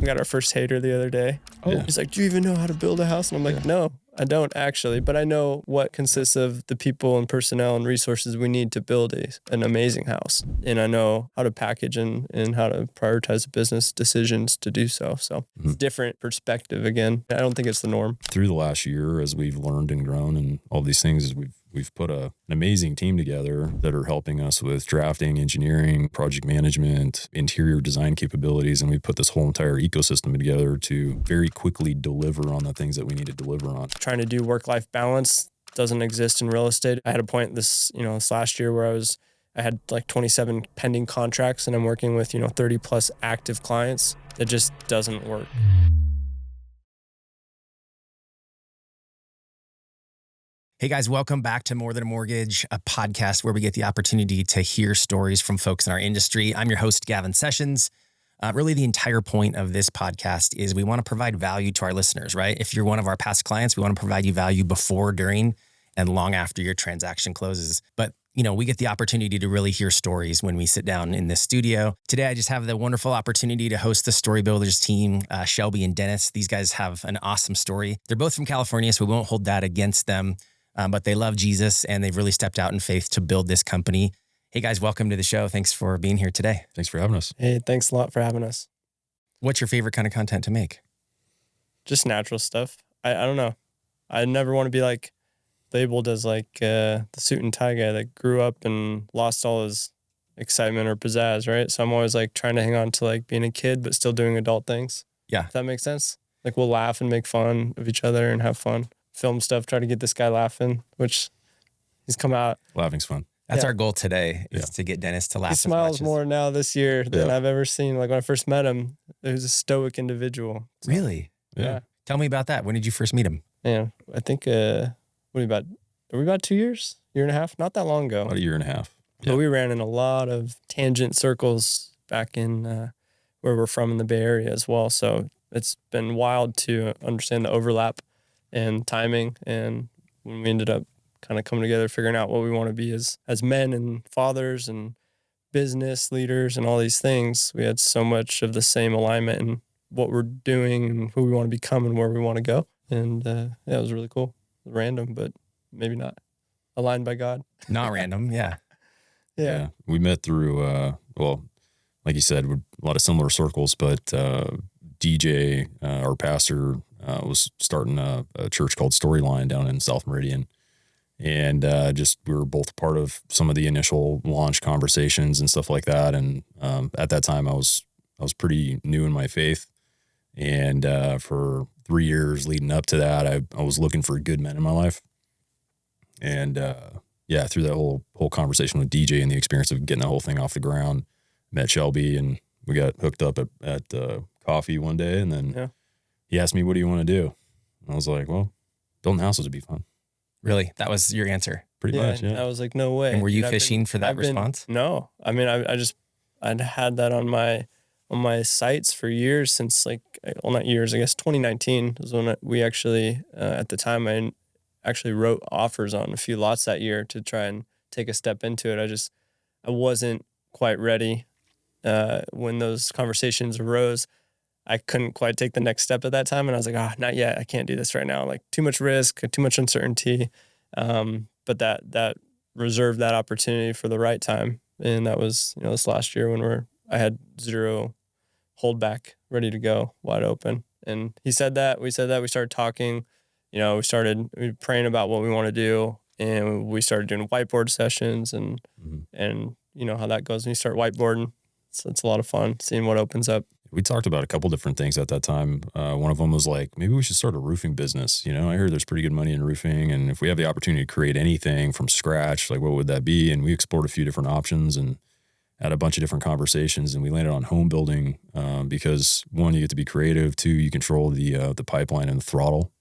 got our first hater the other day. Yeah. He's like, do you even know how to build a house? And I'm like, no, I don't actually, but I know what consists of the people and personnel and resources we need to build an amazing house. And I know how to package and how to prioritize the business decisions to do so. So it's a different perspective again. I don't think it's the norm. Through the last year, as we've learned and grown and all these things, we've put an amazing team together that are helping us with drafting, engineering, project management, interior design capabilities. And we put this whole entire ecosystem together to very quickly deliver on the things that we need to deliver on. Trying to do work-life balance doesn't exist in real estate. I had a point this last year where I had like 27 pending contracts and I'm working with, 30 plus active clients. It just doesn't work. Hey guys, welcome back to More Than a Mortgage, a podcast where we get the opportunity to hear stories from folks in our industry. I'm your host, Gavin Sessions. Really, the entire point of this podcast is we want to provide value to our listeners, right? If you're one of our past clients, we want to provide you value before, during, and long after your transaction closes. But we get the opportunity to really hear stories when we sit down in this studio. Today, I just have the wonderful opportunity to host the Storybuilders team, Shelby and Dennis. These guys have an awesome story. They're both from California, so we won't hold that against them. But they love Jesus and they've really stepped out in faith to build this company. Hey guys, welcome to the show. Thanks for being here today. Thanks for having us. Hey, thanks a lot for having us. What's your favorite kind of content to make? Just natural stuff. I don't know. I never want to be like labeled as like the suit and tie guy that grew up and lost all his excitement or pizzazz, right? So I'm always like trying to hang on to like being a kid, but still doing adult things. Yeah. If that makes sense. Like we'll laugh and make fun of each other and have fun. Film stuff, try to get this guy laughing, which he's come out. Laughing's fun. That's our goal today is to get Dennis to laugh. He smiles more now this year than I've ever seen. Like when I first met him, he was a stoic individual. So, really? Yeah. Tell me about that. When did you first meet him? Yeah, I think, are we about 2 years? Year and a half? Not that long ago. About a year and a half. But we ran in a lot of tangent circles back in where we're from in the Bay Area as well. So it's been wild to understand the overlap and timing, and when we ended up kind of coming together, figuring out what we want to be as men and fathers and business leaders and all these things, we had so much of the same alignment in what we're doing and who we want to become and where we want to go. And it was really cool. Random, but maybe not. Aligned by God. Not random, yeah. Yeah. We met through, like you said, a lot of similar circles, but DJ, our pastor, was starting a church called Storyline down in South Meridian. And we were both part of some of the initial launch conversations and stuff like that. And at that time, I was pretty new in my faith. And for 3 years leading up to that, I was looking for good men in my life. And through that whole conversation with DJ and the experience of getting the whole thing off the ground, met Shelby and we got hooked up at coffee one day. And then he asked me, what do you want to do? And I was like, well, building houses would be fun. Really? That was your answer? Pretty much, yeah. I was like, no way. And were you fishing for that response? No. I mean, I'd had that on my sights for years since not years, I guess 2019 was when we actually, at the time, I actually wrote offers on a few lots that year to try and take a step into it. I wasn't quite ready when those conversations arose. I couldn't quite take the next step at that time. And I was like, not yet. I can't do this right now. Like too much risk, too much uncertainty. But that reserved that opportunity for the right time. And that was, this last year when I had zero holdback, ready to go, wide open. And we said that, we started talking, we were praying about what we want to do. And we started doing whiteboard sessions and how that goes when you start whiteboarding. So it's a lot of fun seeing what opens up. We talked about a couple different things at that time. One of them was like, maybe we should start a roofing business. I heard there's pretty good money in roofing. And if we have the opportunity to create anything from scratch, like what would that be? And we explored a few different options and had a bunch of different conversations. And we landed on home building because one, you get to be creative. Two, you control the pipeline and the throttle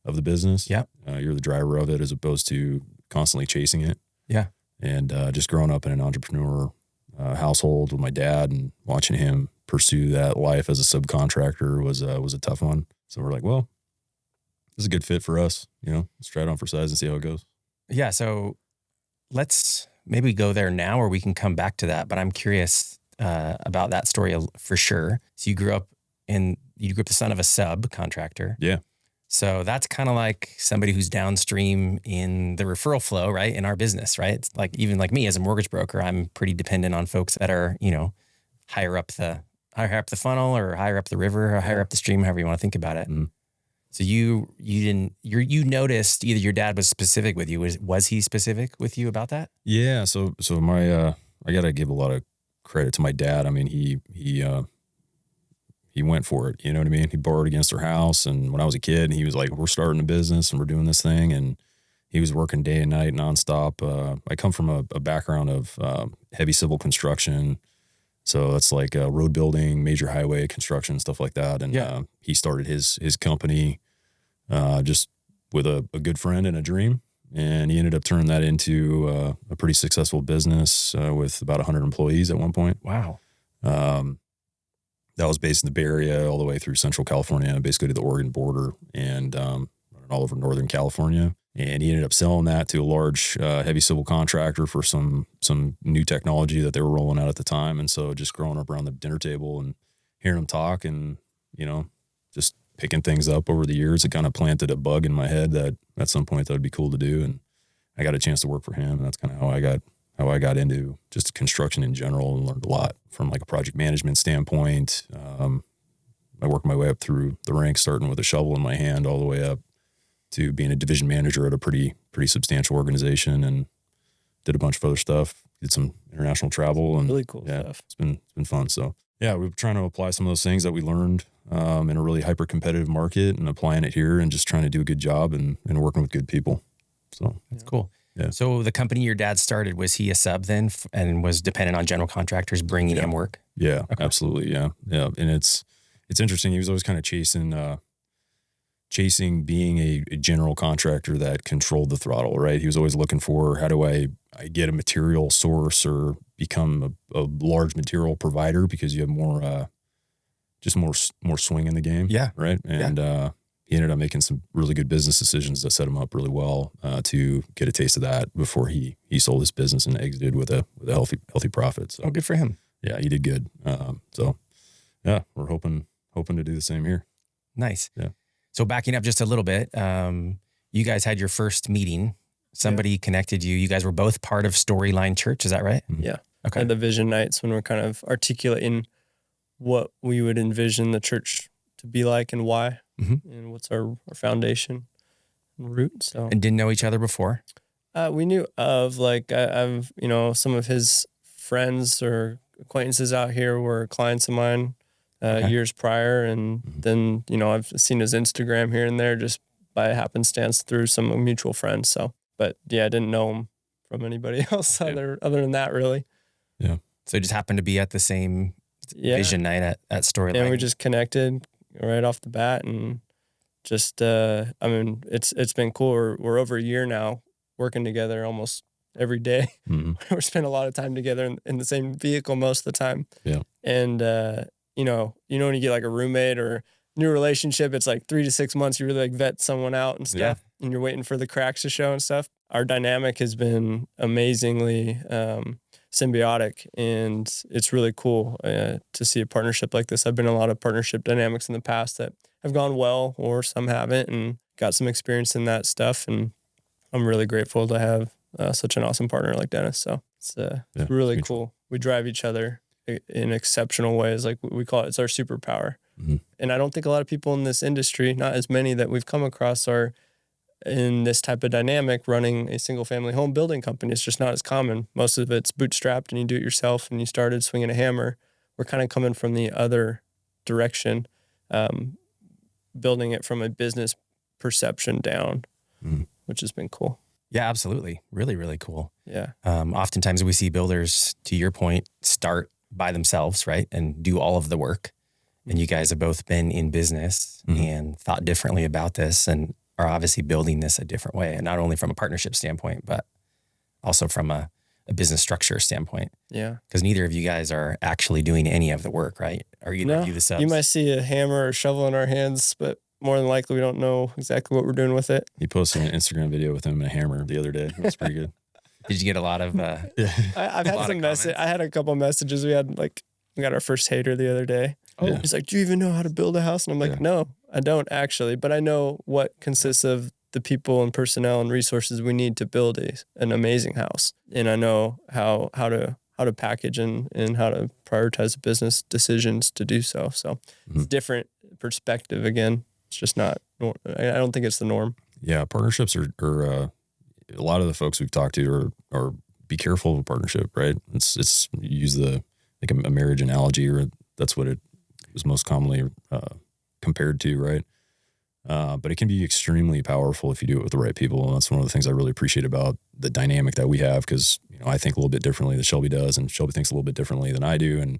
of the business. Yeah. You're the driver of it as opposed to constantly chasing it. Yeah. And just growing up in an entrepreneur household with my dad and watching him pursue that life as a subcontractor was a tough one. So we're like, well, this is a good fit for us. Let's try it on for size and see how it goes. Yeah. So let's maybe go there now, or we can come back to that. But I'm curious about that story for sure. So you grew up and you grew up the son of a subcontractor. Yeah. So that's kind of like somebody who's downstream in the referral flow, right? In our business, right? It's like, even like me as a mortgage broker, I'm pretty dependent on folks that are, higher up the funnel, or higher up the river, or higher up the stream, however you want to think about it. Mm. So you noticed either your dad was specific with you. Was he specific with you about that? Yeah. So my, I got to give a lot of credit to my dad. I mean, he went for it. You know what I mean? He borrowed against our house. And when I was a kid, he was like, we're starting a business and we're doing this thing. And he was working day and night nonstop. I come from a background of heavy civil construction. So that's like road building, major highway construction, stuff like that. And he started his company just with a good friend and a dream. And he ended up turning that into a pretty successful business with about 100 employees at one point. Wow. That was based in the Bay Area all the way through Central California, basically to the Oregon border, and running all over Northern California. And he ended up selling that to a large heavy civil contractor for some new technology that they were rolling out at the time. And so just growing up around the dinner table and hearing him talk and, just picking things up over the years, it kind of planted a bug in my head that at some point that would be cool to do. And I got a chance to work for him. And that's kind of how I got into just construction in general, and learned a lot from like a project management standpoint. I worked my way up through the ranks, starting with a shovel in my hand all the way up to being a division manager at a pretty substantial organization, and did a bunch of other stuff, did some international travel, and Really cool stuff. It's been fun. So yeah, we're trying to apply some of those things that we learned in a really hyper competitive market, and applying it here, and just trying to do a good job and working with good people. So That's cool. Yeah. So the company your dad started, was he a sub then, and was dependent on general contractors bringing him work? Yeah, Okay. absolutely. Yeah. Yeah. And it's interesting. He was always kind of chasing being a general contractor that controlled the throttle, right? He was always looking for, how do I get a material source or become a large material provider, because you have more swing in the game. Yeah. Right. And, he ended up making some really good business decisions that set him up really well to get a taste of that before he sold his business and exited with a healthy profit. So Good for him. yeah, he did good. So yeah, we're hoping to do the same here. Nice. Yeah. So backing up just a little bit, you guys had your first meeting. Somebody connected you. You guys were both part of Storyline Church. Is that right? Yeah. Okay. At the vision nights, when we're kind of articulating what we would envision the church to be like and why, and what's our foundation and root. So, And didn't know each other before? we knew of, like, I've, some of his friends or acquaintances out here were clients of mine years prior. And then, I've seen his Instagram here and there just by happenstance through some mutual friends. So, but yeah, I didn't know him from anybody else other than that, really. Yeah. So you just happened to be at the same vision night at Storyline. And we just connected right off the bat, and just, it's been cool. We're over a year now working together almost every day. We're spending a lot of time together in the same vehicle most of the time. Yeah. And, when you get like a roommate or new relationship, it's like 3 to 6 months, you really like vet someone out and stuff, and you're waiting for the cracks to show and stuff. Our dynamic has been amazingly symbiotic, and it's really cool to see a partnership like this. I've been in a lot of partnership dynamics in the past that have gone well, or some haven't, and got some experience in that stuff. And I'm really grateful to have such an awesome partner like Dennis. So it's really cool. We drive each other in exceptional ways. Like we call it, it's our superpower. And I don't think a lot of people in this industry, not as many that we've come across, are in this type of dynamic running a single family home building company. It's just not as common. Most of it's bootstrapped and you do it yourself, and you started swinging a hammer. We're kind of coming from the other direction, building it from a business perception down, which has been cool. Yeah, absolutely. Really, really cool. Yeah. Oftentimes we see builders, to your point, start by themselves, right? And do all of the work. And you guys have both been in business and thought differently about this, and are obviously building this a different way. And not only from a partnership standpoint, but also from a business structure standpoint. Yeah. Because neither of you guys are actually doing any of the work, right? Or either of you the subs. You might see a hammer or shovel in our hands, but more than likely we don't know exactly what we're doing with it. He posted an Instagram video with him and a hammer the other day. It was pretty good. Did you get a lot of I've had some message. I had a couple messages. We got our first hater the other day. Oh, He's like, do you even know how to build a house? And I'm like, Yeah. no, I don't actually, but I know what consists of the people and personnel and resources we need to build an amazing house. And I know how to package and how to prioritize business decisions to do so. So it's a different perspective. Again, it's just not, I don't think it's the norm. Yeah. Partnerships are a lot of the folks we've talked to are be careful of a partnership, right? It's use like a marriage analogy, or that's what it was most commonly compared to, right? But it can be extremely powerful if you do it with the right people. And that's one of the things I really appreciate about the dynamic that we have, because, I think a little bit differently than Shelby does, and Shelby thinks a little bit differently than I do. And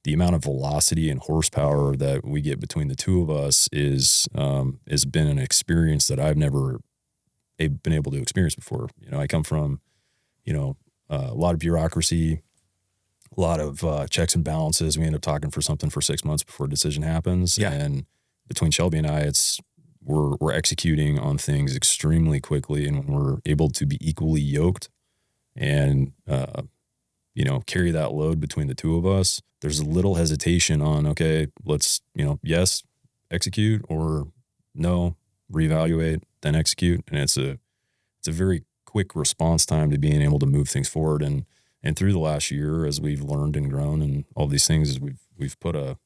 the amount of velocity and horsepower that we get between the two of us has been an experience that I've never been able to experience before. I come from, a lot of bureaucracy, a lot of checks and balances. We end up talking for something for 6 months before a decision happens. Yeah. And between Shelby and I, we're executing on things extremely quickly, and when we're able to be equally yoked and, carry that load between the two of us, there's a little hesitation on, okay, let's, yes, execute, or no, reevaluate, then execute. And it's a very quick response time to being able to move things forward. And through the last year, as we've learned and grown and all these things, is we've put an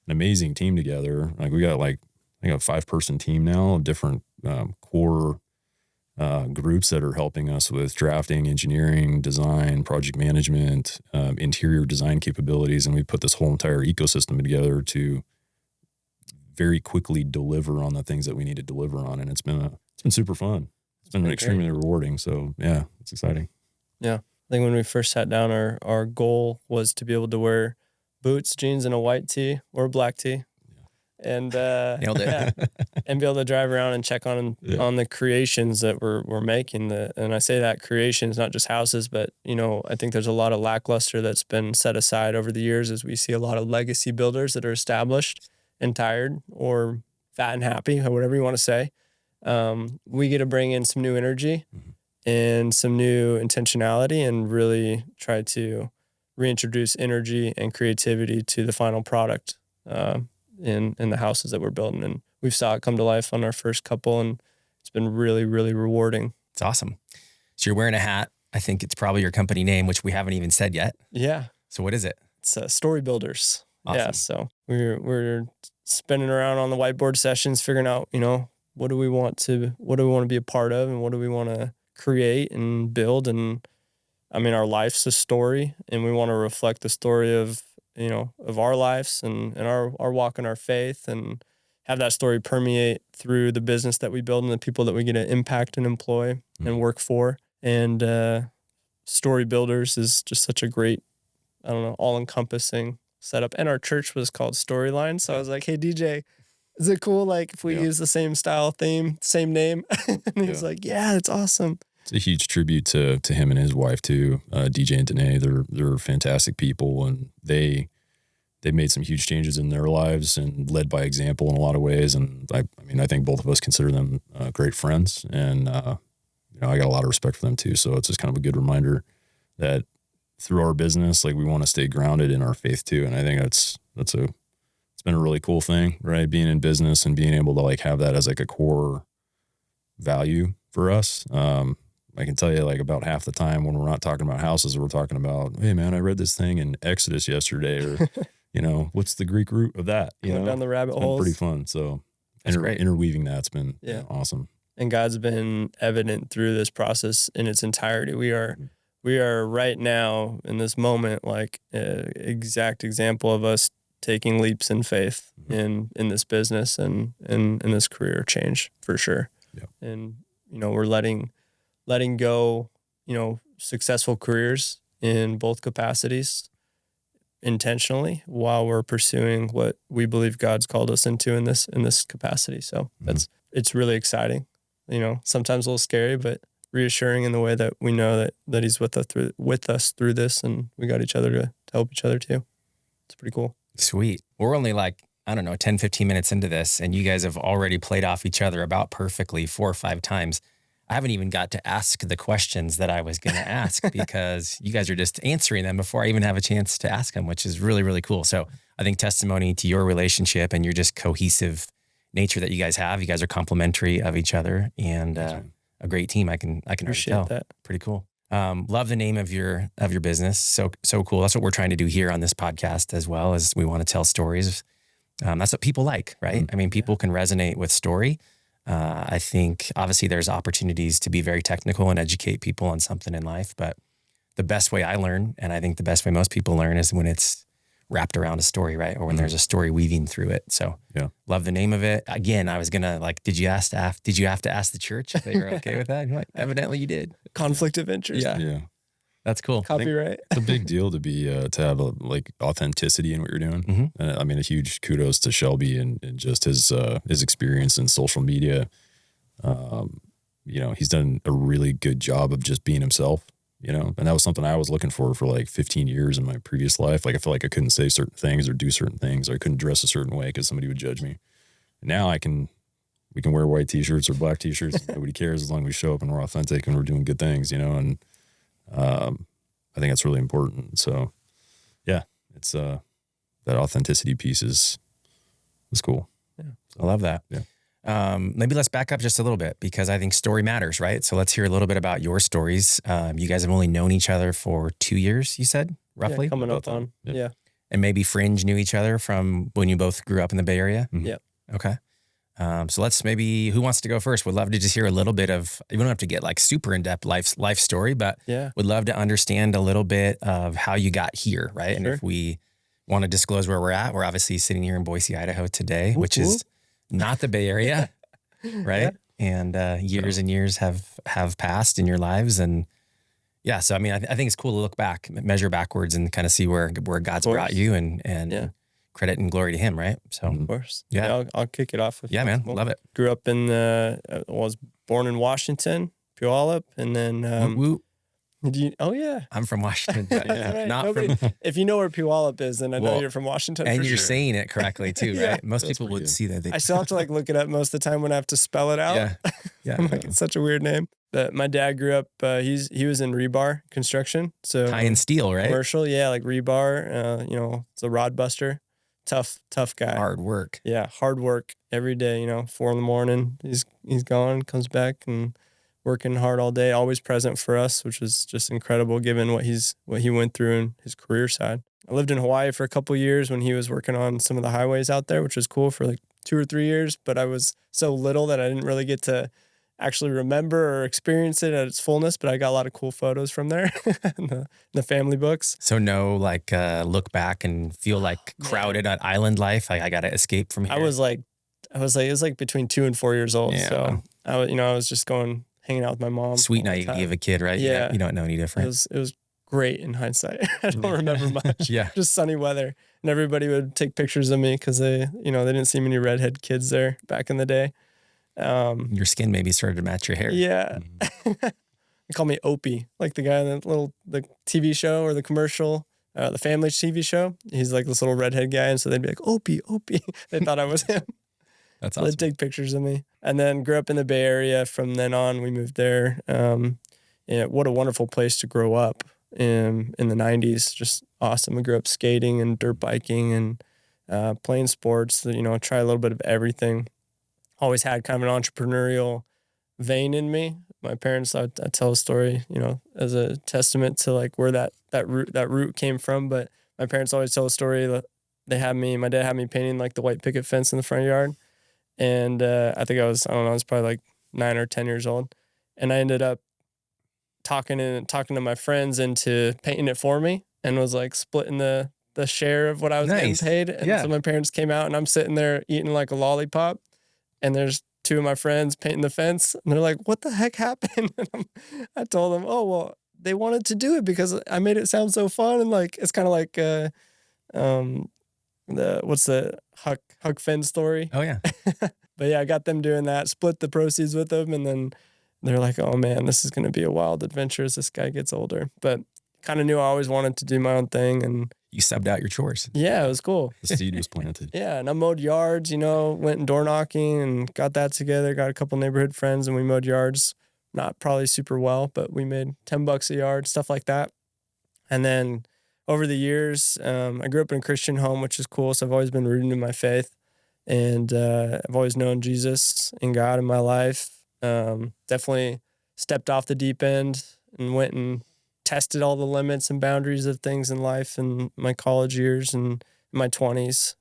amazing team together. Like, we got I think a 5-person team now of different core groups that are helping us with drafting, engineering, design, project management, interior design capabilities. And we put this whole entire ecosystem together to very quickly deliver on the things that we need to deliver on. And it's been super fun. It's been extremely rewarding. So yeah, it's exciting. Yeah. I think when we first sat down, our goal was to be able to wear boots, jeans, and a white tee or a black tee. And Nailed it. Yeah, and be able to drive around and check on the creations that we're making. And I say that creations, not just houses, but I think there's a lot of lackluster that's been set aside over the years, as we see a lot of legacy builders that are established and tired, or fat and happy, or whatever you want to say. We get to bring in some new energy and some new intentionality, and really try to reintroduce energy and creativity to the final product. In the houses that we're building, and we've saw it come to life on our first couple, and it's been really, really rewarding. It's awesome. So you're wearing a hat. I think it's probably your company name, which we haven't even said yet. Yeah. So what is it? It's Storybuilders. Awesome. Yeah. So we're spinning around on the whiteboard sessions, figuring out, what do we want to be a part of, and what do we want to create and build. And I mean, our life's a story, and we want to reflect the story of our lives and our walk in our faith, and have that story permeate through the business that we build and the people that we get to impact and employ and work for. And Storybuilders is just such a great, all-encompassing setup. And our church was called Storyline. So I was like, hey, DJ, is it cool if we use the same style theme, same name? And he was like, yeah, it's awesome. It's a huge tribute to him and his wife too, DJ and Danae. They're fantastic people, and they made some huge changes in their lives and led by example in a lot of ways. And I think both of us consider them great friends, and I got a lot of respect for them too. So it's just kind of a good reminder that through our business, we want to stay grounded in our faith too. And I think it's been a really cool thing, right? Being in business and being able to have that as a core value for us. I can tell you about half the time when we're not talking about houses, we're talking about, hey man, I read this thing in Exodus yesterday, or, what's the Greek root of that? Going down the rabbit It's holes. been pretty fun. So interweaving that's been awesome. And God's been evident through this process in its entirety. We are right now in this moment, an exact example of us taking leaps in faith in this business and in this career change, for sure. Yeah. And, we're letting go, successful careers in both capacities intentionally, while we're pursuing what we believe God's called us into in this capacity. So it's really exciting, sometimes a little scary, but reassuring in the way that we know that he's with us through this, and we got each other to help each other too. It's pretty cool. Sweet. We're only 10, 15 minutes into this, and you guys have already played off each other about perfectly 4 or 5 times. I haven't even got to ask the questions that I was going to ask because you guys are just answering them before I even have a chance to ask them, which is really, really cool. So I think testimony to your relationship and your just cohesive nature that you guys have. You guys are complementary of each other and a great team. I can Appreciate tell. that. Pretty cool. Love the name of your business. So cool. That's what we're trying to do here on this podcast as well, as we want to tell stories. That's what people like, right? I mean, people can resonate with story. I think obviously there's opportunities to be very technical and educate people on something in life, but the best way I learn, and I think the best way most people learn, is when it's wrapped around a story, right? Or when there's a story weaving through it. So love the name of it. Again, I was gonna did you have to ask the church if they were okay with that? You're like, evidently you did. Conflict of interest. Yeah. That's cool. Copyright. It's a big deal to have authenticity in what you're doing. Mm-hmm. And I mean, a huge kudos to Shelby and just his experience in social media. He's done a really good job of just being himself, and that was something I was looking for like 15 years in my previous life. Like, I feel like I couldn't say certain things or do certain things, or I couldn't dress a certain way because somebody would judge me. And now we can wear white t-shirts or black t-shirts. Nobody cares as long as we show up and we're authentic and we're doing good things, and I think that's really important. So yeah, it's that authenticity piece is cool. Yeah. I love that. Yeah. Maybe let's back up just a little bit because I think story matters, right? So let's hear a little bit about your stories. You guys have only known each other for 2 years, you said, roughly? Yeah, coming up on. Yeah. And maybe Fringe knew each other from when you both grew up in the Bay Area? Mm-hmm. Yeah. Okay. So let's who wants to go first? Would love to just hear a little bit of, you don't have to get like super in-depth life story, but would love to understand a little bit of how you got here, right? Sure. And if we want to disclose where we're at, we're obviously sitting here in Boise, Idaho today, which is not the Bay Area, right? Yeah. And years and years have passed in your lives. And yeah, so I mean, I think it's cool to look back, measure backwards and kind of see where God's brought you and credit and glory to him, right? So of course. Yeah. I'll kick it off. Yeah, man. Love it. Grew up was born in Washington, Puyallup, and then I'm from Washington. But right. Not from. If you know where Puyallup is, then I know you're from Washington. And for you're sure. saying it correctly too, right? Most people would see that. I still have to look it up most of the time when I have to spell it out. Yeah. I'm it's such a weird name. But my dad grew up. He was in rebar construction, so tie and steel, right? Commercial, like rebar. It's a rod buster. Tough guy. Hard work. Yeah, hard work every day. 4 a.m. He's gone, comes back and working hard all day. Always present for us, which is just incredible given what he went through in his career side. I lived in Hawaii for a couple of years when he was working on some of the highways out there, which was cool for 2 or 3 years. But I was so little that I didn't really get to actually remember or experience it at its fullness, but I got a lot of cool photos from there in the family books. So no, look back and feel crowded at island life. I got to escape from here. It was between 2 and 4 years old. Yeah. So I was just hanging out with my mom. Sweet naive of a kid, right? Yeah. You don't know any different. It was great in hindsight. I don't remember much. Yeah. Just sunny weather. And everybody would take pictures of me because they didn't see many redhead kids there back in the day. Your skin maybe started to match your hair. Yeah. They call me Opie, like the guy in the TV show or the commercial, the family TV show. He's like this little redhead guy. And so they'd be like, Opie. They thought I was him. That's so awesome. they'd take pictures of me. And then grew up in the Bay Area. From then on, we moved there. What a wonderful place to grow up in the 90s. Just awesome. I grew up skating and dirt biking and playing sports, try a little bit of everything. Always had kind of an entrepreneurial vein in me. My parents, I tell a story, as a testament to where that root came from. But my parents always tell a story that my dad had me painting the white picket fence in the front yard. And I think I was probably 9 or 10 years old. And I ended up talking to my friends into painting it for me and was splitting the share of what I was getting paid. And so my parents came out and I'm sitting there eating a lollipop. And there's 2 of my friends painting the fence. And they're like, what the heck happened? And I told them, oh, well, they wanted to do it because I made it sound so fun. And it's kind of what's the Huck Finn story? Oh, yeah. But yeah, I got them doing that, split the proceeds with them. And then they're like, oh, man, this is going to be a wild adventure as this guy gets older. But kind of knew I always wanted to do my own thing. And you subbed out your chores. Yeah, it was cool. The seed was planted. Yeah, and I mowed yards, went and door knocking and got that together. Got a couple neighborhood friends and we mowed yards not probably super well, but we made $10 a yard, stuff like that. And then over the years, I grew up in a Christian home, which is cool. So I've always been rooted in my faith, and I've always known Jesus and God in my life. Definitely stepped off the deep end and went and tested all the limits and boundaries of things in life in my college years and in my 20s.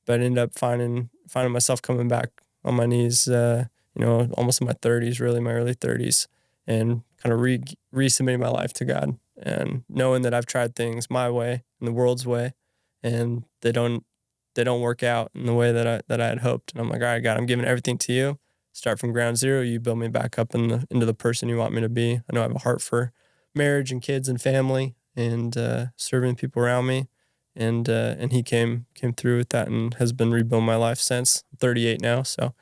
But ended up finding myself coming back on my knees, almost in my 30s, really my early 30s, and kind of resubmitting my life to God, and knowing that I've tried things my way and the world's way, and they don't work out in the way that I had hoped. And I'm like, all right, God, I'm giving everything to you. Start from ground zero. You build me back up into the person you want me to be. I know I have a heart for marriage and kids and family and serving people around me. And he came through with that and has been rebuilding my life since. I'm 38 now, so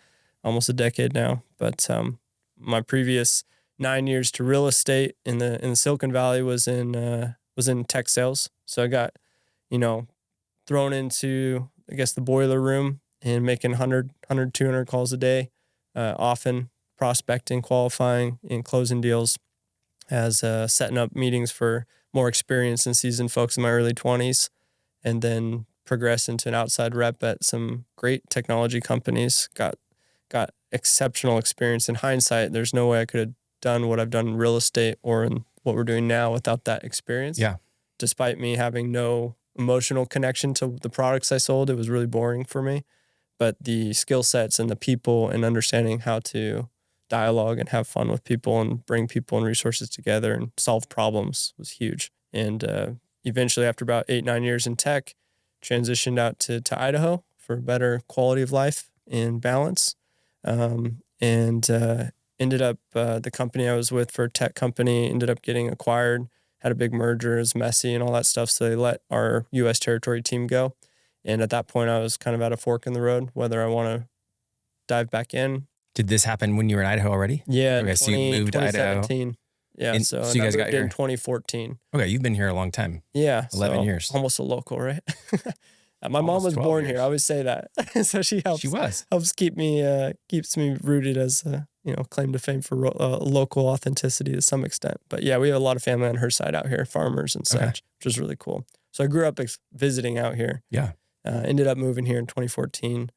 almost a decade now. But my previous 9 years to real estate in the Silicon Valley was in tech sales. So I got, thrown into, I guess, the boiler room and making 100, 200 calls a day, often prospecting, qualifying, and closing deals, as setting up meetings for more experienced and seasoned folks in my early 20s, and then progressed into an outside rep at some great technology companies. Got exceptional experience. In hindsight, there's no way I could have done what I've done in real estate or in what we're doing now without that experience. Yeah. Despite me having no emotional connection to the products I sold, it was really boring for me. But the skill sets and the people and understanding how to dialogue and have fun with people and bring people and resources together and solve problems was huge. And eventually, after about 8-9 years in tech, transitioned out to Idaho for better quality of life and balance. Ended up, the company I was with for a tech company ended up getting acquired, had a big merger, it was messy and all that stuff. So they let our U.S. territory team go. And at that point, I was kind of at a fork in the road, whether I want to dive back in. Did this happen when you were in Idaho already? Yeah. Okay, so you moved to Idaho. 2017. Yeah. So you guys got here in 2014. Okay, you've been here a long time. Yeah. 11 years. Almost a local, right? My mom was born here. I always say that. So she helps. She was. Helps keeps me rooted as claim to fame for local authenticity to some extent. But yeah, we have a lot of family on her side out here, farmers and such, which is really cool. So I grew up visiting out here. Yeah. Ended up moving here in 2014.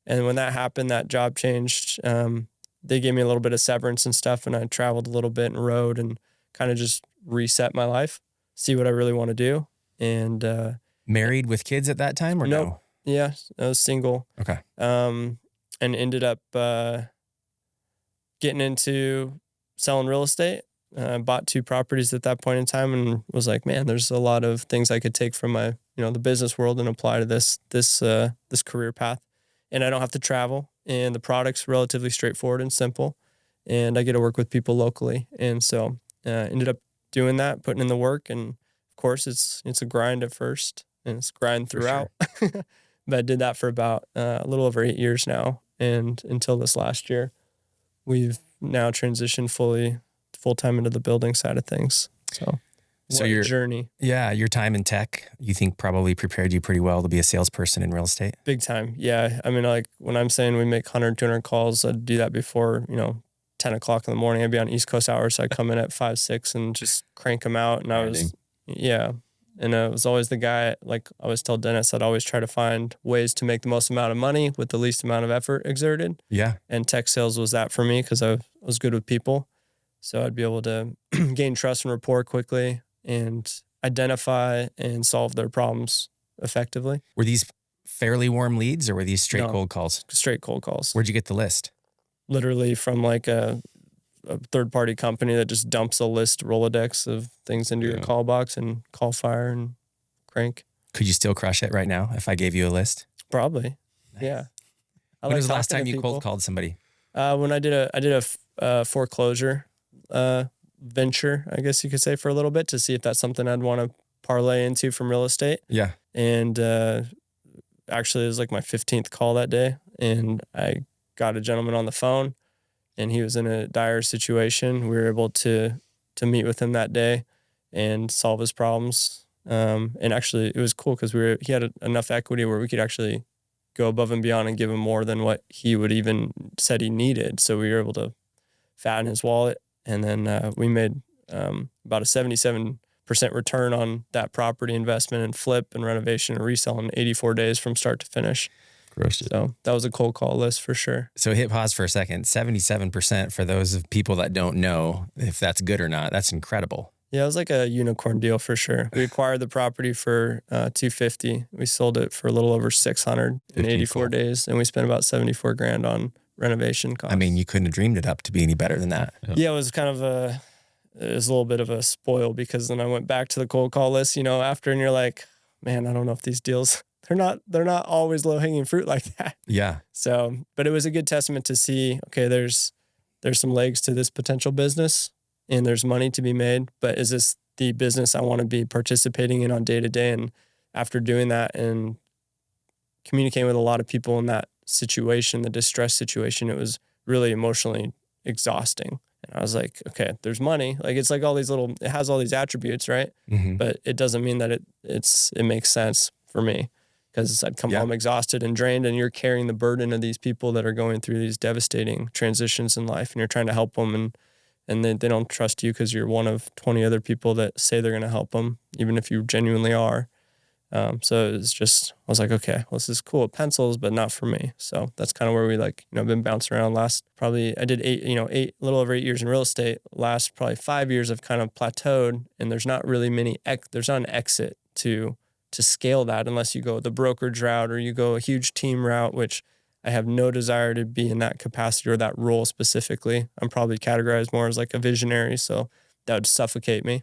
And when that happened, that job changed. They gave me a little bit of severance and stuff, and I traveled a little bit and rode and kind of just reset my life, see what I really want to do. And married with kids at that time or no? Yeah, I was single. Okay. And ended up getting into selling real estate. Bought 2 properties at that point in time and was like, man, there's a lot of things I could take from my, the business world and apply to this career path. And I don't have to travel, and the product's relatively straightforward and simple, and I get to work with people locally. And so ended up doing that, putting in the work. And of course it's a grind at first and it's grind throughout. Sure. But I did that for about a little over 8 years now. And until this last year, we've now transitioned full-time into the building side of things. So your journey. Yeah. Your time in tech, you think probably prepared you pretty well to be a salesperson in real estate? Big time. Yeah. I mean, like when I'm saying we make 100, 200 calls, I'd do that before, 10 o'clock in the morning. I'd be on East Coast hours. So I'd come in at 5, 6 and just crank them out. And I was always the guy, like I always tell Dennis, I'd always try to find ways to make the most amount of money with the least amount of effort exerted. Yeah. And tech sales was that for me because I was good with people. So I'd be able to gain trust and rapport quickly and identify and solve their problems effectively. Were these fairly warm leads or were these straight cold calls? Straight cold calls. Where'd you get the list? Literally from like a third-party company that just dumps a list Rolodex of things into your call box and call fire and crank. Could you still crush it right now if I gave you a list? Probably. Nice. Yeah. When was the last time you cold called somebody? When I did a foreclosure venture, I guess you could say, for a little bit to see if that's something I'd want to parlay into from real estate. Yeah. And actually it was like my 15th call that day, and I got a gentleman on the phone and he was in a dire situation. We were able to meet with him that day and solve his problems. And actually it was cool because he had enough equity where we could actually go above and beyond and give him more than what he would even said he needed. So we were able to fat in his wallet. And then we made about a 77% return on that property investment and flip and renovation and resell in 84 days from start to finish. Crushed it. So that was a cold call list for sure. So hit pause for a second. 77% for those of people that don't know if that's good or not. That's incredible. Yeah, it was like a unicorn deal for sure. We acquired the property for $250. We sold it for a little over $600 in 84 days, and we spent about $74,000 on renovation costs. I mean, you couldn't have dreamed it up to be any better than that. Yeah, it was kind of it was a little bit of a spoil, because then I went back to the cold call list, after, and you're like, man, I don't know if these deals, they're not always low hanging fruit like that. Yeah. So, but it was a good testament to see, okay, there's some legs to this potential business, and there's money to be made, but is this the business I want to be participating in on day to day? And after doing that and communicating with a lot of people in that situation, the distress situation, it was really emotionally exhausting. And I was like, okay, there's money. Like, it's like it has all these attributes, right? Mm-hmm. But it doesn't mean that it makes sense for me, because I'd come home exhausted and drained, and you're carrying the burden of these people that are going through these devastating transitions in life, and you're trying to help them, and they don't trust you because you're one of 20 other people that say they're going to help them, even if you genuinely are. So it was just, I was like, okay, well, this is cool. It pencils, but not for me. So that's kind of where we been bouncing around I did a little over 8 years in real estate. Last probably 5 years I've kind of plateaued, and there's not really there's not an exit to scale that unless you go the brokerage route or you go a huge team route, which I have no desire to be in that capacity or that role specifically. I'm probably categorized more as like a visionary, so that would suffocate me.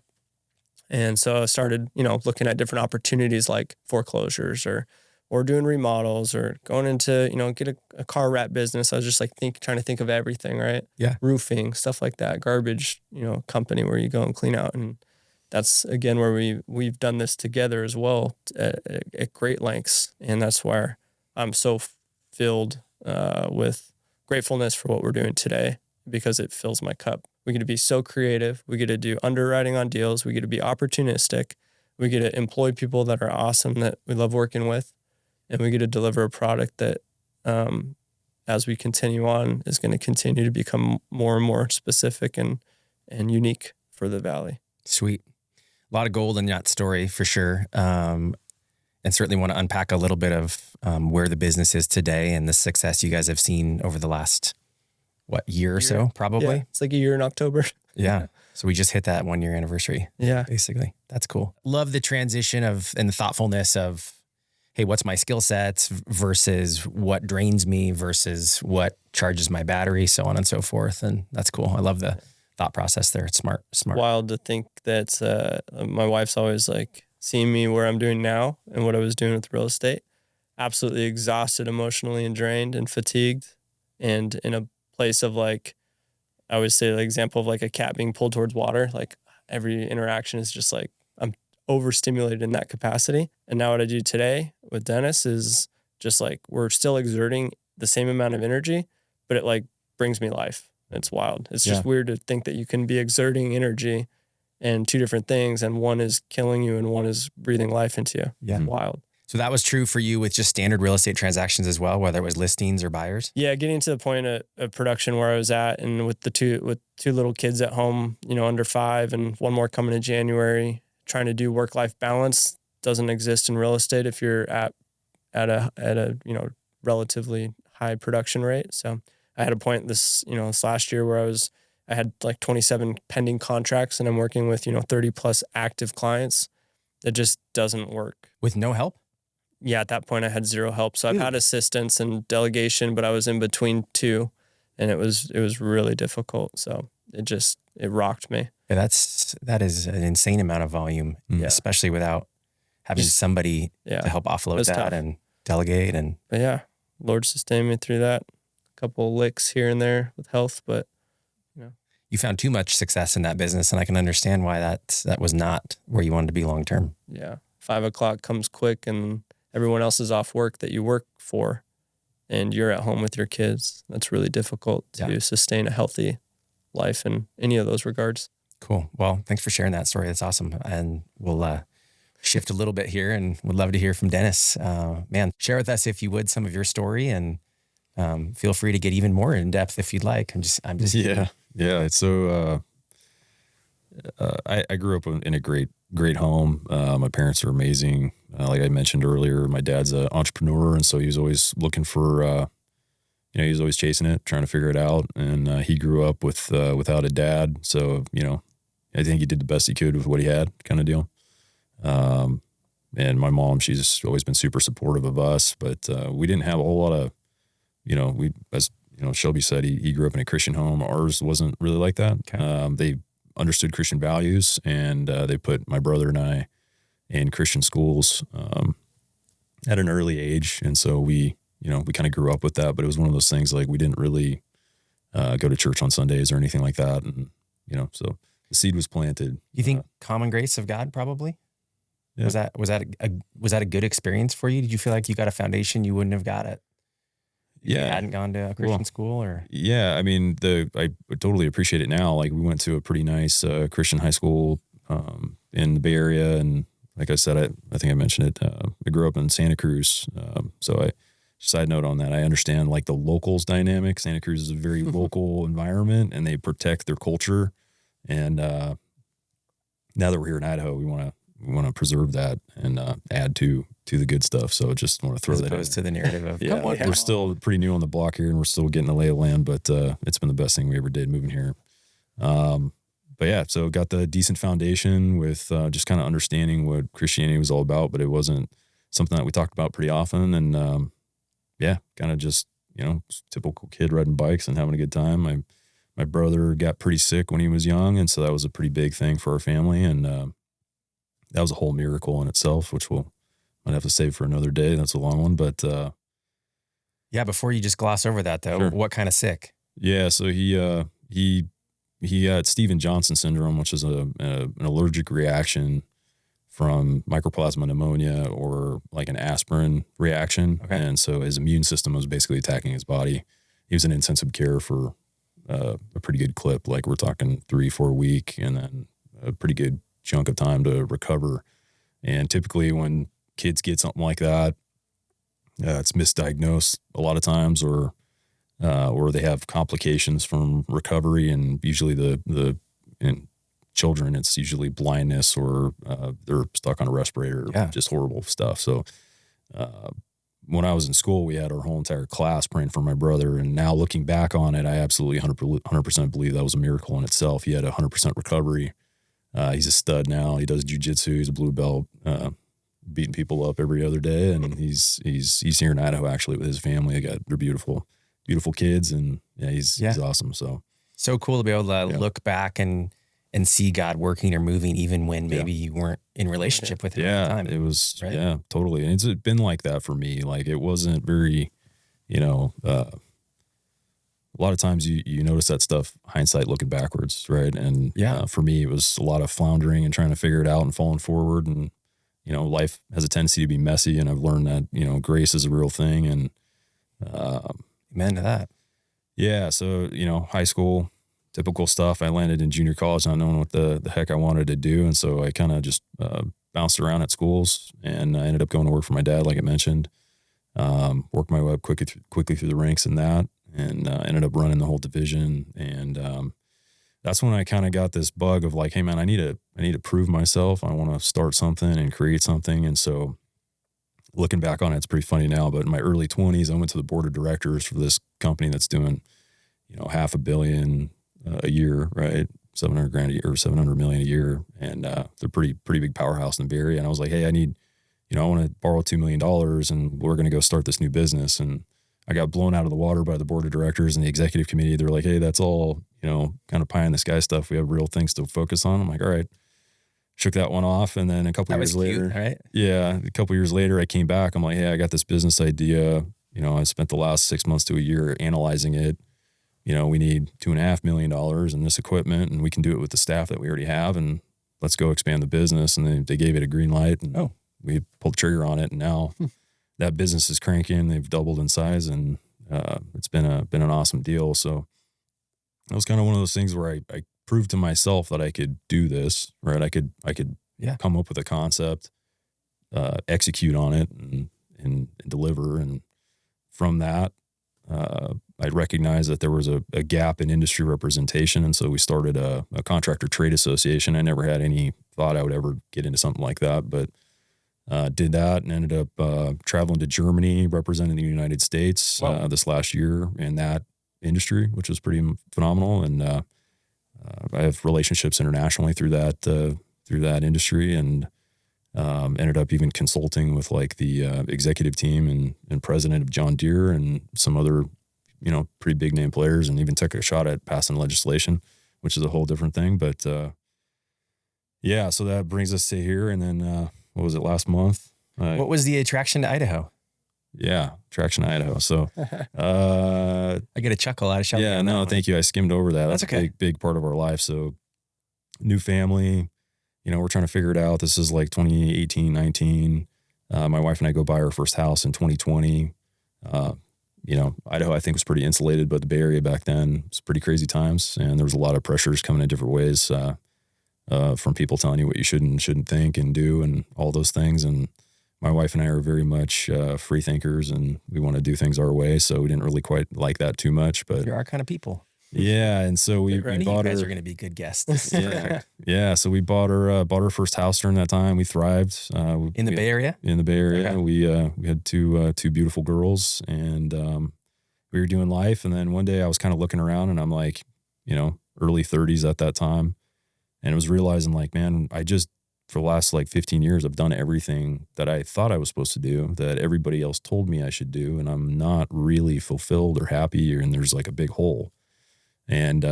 And so I started, looking at different opportunities like foreclosures or doing remodels or going into, get a car wrap business. I was just like trying to think of everything, right? Yeah. Roofing, stuff like that, garbage, company where you go and clean out. And that's again where we've done this together as well at great lengths. And that's where I'm so filled with gratefulness for what we're doing today, because it fills my cup. We get to be so creative. We get to do underwriting on deals. We get to be opportunistic. We get to employ people that are awesome, that we love working with. And we get to deliver a product that, as we continue on, is going to continue to become more and more specific and unique for the Valley. Sweet. A lot of gold in that story for sure. And certainly want to unpack a little bit of where the business is today and the success you guys have seen over the last, year or so, probably? Yeah, it's like a year in October. Yeah. So we just hit that 1 year anniversary. Yeah. Basically. That's cool. Love the transition and the thoughtfulness of, hey, what's my skill sets versus what drains me versus what charges my battery, so on and so forth. And that's cool. I love the thought process there. It's smart. Wild to think that my wife's always like seeing me where I'm doing now and what I was doing with real estate. Absolutely exhausted emotionally and drained and fatigued, and in a place of like, I always say the example of like a cat being pulled towards water. Like every interaction is just like, I'm overstimulated in that capacity. And now what I do today with Dennis is just like, we're still exerting the same amount of energy, but it like brings me life. It's wild. It's just weird to think that you can be exerting energy and two different things, and one is killing you and one is breathing life into you. Yeah. Wild. So that was true for you with just standard real estate transactions as well, whether it was listings or buyers? Yeah, getting to the point of production where I was at, and with two little kids at home, under 5 and one more coming in January, trying to do work-life balance doesn't exist in real estate if you're at a relatively high production rate. So I had a point this last year where I had like 27 pending contracts, and I'm working with 30 plus active clients. It just doesn't work. With no help? Yeah, at that point I had zero help. So I've had assistance and delegation, but I was in between two, and it was really difficult. So it rocked me. Yeah, that is an insane amount of volume, especially without having somebody to help offload that tough. And delegate. But yeah, Lord sustained me through that. A couple licks here and there with health, but you found too much success in that business, and I can understand why that was not where you wanted to be long term. Yeah, 5 o'clock comes quick, and everyone else is off work that you work for, and you're at home with your kids. That's really difficult to sustain a healthy life in any of those regards. Cool. Well, thanks for sharing that story. That's awesome. And we'll shift a little bit here, and would love to hear from Dennis. Man, share with us, if you would, some of your story and Feel free to get even more in depth if you'd like. I'm just Yeah. It's so, I grew up in a great home. My parents are amazing. Like I mentioned earlier, my dad's an entrepreneur. And so he was always looking for, he was always chasing it, trying to figure it out. And he grew up without a dad. So, I think he did the best he could with what he had, kind of deal. And my mom, she's always been super supportive of us, but we didn't have a whole lot of, Shelby said he grew up in a Christian home. Ours wasn't really like that. Okay. They understood Christian values, and they put my brother and I in Christian schools at an early age. And so we kind of grew up with that, but it was one of those things like we didn't really go to church on Sundays or anything like that. And, so the seed was planted. You think common grace of God probably? Yeah. Was that a good experience for you? Did you feel like you got a foundation you wouldn't have got it? You hadn't gone to a Christian school, or? Yeah. I mean, I totally appreciate it now. Like we went to a pretty nice Christian high school in the Bay Area. And like I said, I think I mentioned it. I grew up in Santa Cruz. So side note on that, I understand like the locals dynamic. Santa Cruz is a very local environment, and they protect their culture. And now that we're here in Idaho, we want to preserve that and add to the good stuff. So just want to throw as that in. opposed to the narrative of, We're still pretty new on the block here, and we're still getting the lay of the land, but it's been the best thing we ever did moving here. But yeah, so got the decent foundation with just kind of understanding what Christianity was all about, but it wasn't something that we talked about pretty often. And kind of just, typical kid riding bikes and having a good time. My brother got pretty sick when he was young, and so that was a pretty big thing for our family. And that was a whole miracle in itself, which might have to save for another day. That's a long one, but before you just gloss over that though, Sure. What kind of sick? Yeah, so he had Stevens-Johnson syndrome, which is an allergic reaction from mycoplasma pneumonia or like an aspirin reaction. Okay. And so his immune system was basically attacking his body. He was in intensive care for a pretty good clip, like we're talking 3-4 week, and then a pretty good chunk of time to recover. And typically when kids get something like that, it's misdiagnosed a lot of times, or they have complications from recovery. And usually in children, it's usually blindness, or they're stuck on a respirator, just horrible stuff. So when I was in school, we had our whole entire class praying for my brother. And now looking back on it, I absolutely 100% believe that was a miracle in itself. He had 100% recovery. He's a stud now. He does jujitsu. He's a blue belt, beating people up every other day. And he's here in Idaho actually with his family. They're beautiful kids, and he's awesome. So cool to be able to look back and see God working or moving, even when maybe you weren't in relationship with him at the time. It was, right? Totally. And it's been like that for me. Like it wasn't very, a lot of times you notice that stuff, hindsight looking backwards. Right. And for me, it was a lot of floundering and trying to figure it out and falling forward. And, life has a tendency to be messy. And I've learned that, grace is a real thing. And, amen to that. Yeah. So, high school, typical stuff. I landed in junior college not knowing what the heck I wanted to do. And so I kind of just bounced around at schools, and I ended up going to work for my dad, like I mentioned. Worked my way up quickly through the ranks in that, and ended up running the whole division. And that's when I kind of got this bug of like, hey man, I need to prove myself. I want to start something and create something. And so looking back on it, it's pretty funny now, but in my early 20s, I went to the board of directors for this company that's doing, $500 million a year, right? $700,000 a year or $700 million a year. And they're pretty big powerhouse in the Bay Area. And I was like, hey, I want to borrow $2 million, and we're going to go start this new business. And I got blown out of the water by the board of directors and the executive committee. They're like, hey, that's all, kind of pie in the sky stuff. We have real things to focus on. I'm like, all right. Shook that one off. And then a couple years later, right? Yeah. A couple years later, I came back. I'm like, hey, I got this business idea. I spent the last 6 months to a year analyzing it. We need $2.5 million in this equipment, and we can do it with the staff that we already have, and let's go expand the business. And they gave it a green light, and we pulled the trigger on it. And now that business is cranking. They've doubled in size, and it's been an awesome deal. So it was kind of one of those things where I proved to myself that I could do this, right? I could come up with a concept, execute on it, and deliver. And from that, I recognized that there was a gap in industry representation. And so we started a contractor trade association. I never had any thought I would ever get into something like that, but did that and ended up traveling to Germany, representing the United States this last year in that industry, which was pretty phenomenal. And I have relationships internationally through that industry, and ended up even consulting with like the executive team and president of John Deere and some other, pretty big name players, and even took a shot at passing legislation, which is a whole different thing. But yeah, so that brings us to here. And then what was it, last month? What was the attraction to Idaho? Yeah, attraction to Idaho. So I get a chuckle out of Shelby. Yeah, no, thank you. I skimmed over that. That's okay. A big part of our life. So new family, we're trying to figure it out. This is like 2018, 19. My wife and I go buy our first house in 2020. Idaho, I think, was pretty insulated, but the Bay Area back then was pretty crazy times. And there was a lot of pressures coming in different ways from people telling you what you should and shouldn't think and do and all those things. And my wife and I are very much free thinkers, and we want to do things our way. So we didn't really quite like that too much, but you're our kind of people. Yeah. And so we bought you guys her. are going to be good guests. Yeah. So we bought our first house during that time. We thrived. In the Bay Area? In the Bay Area. Okay. We had two beautiful girls, and we were doing life. And then one day I was kind of looking around, and I'm like, early 30s at that time. And I was realizing like, man, for the last like 15 years, I've done everything that I thought I was supposed to do, that everybody else told me I should do. And I'm not really fulfilled or happy, and there's like a big hole. And,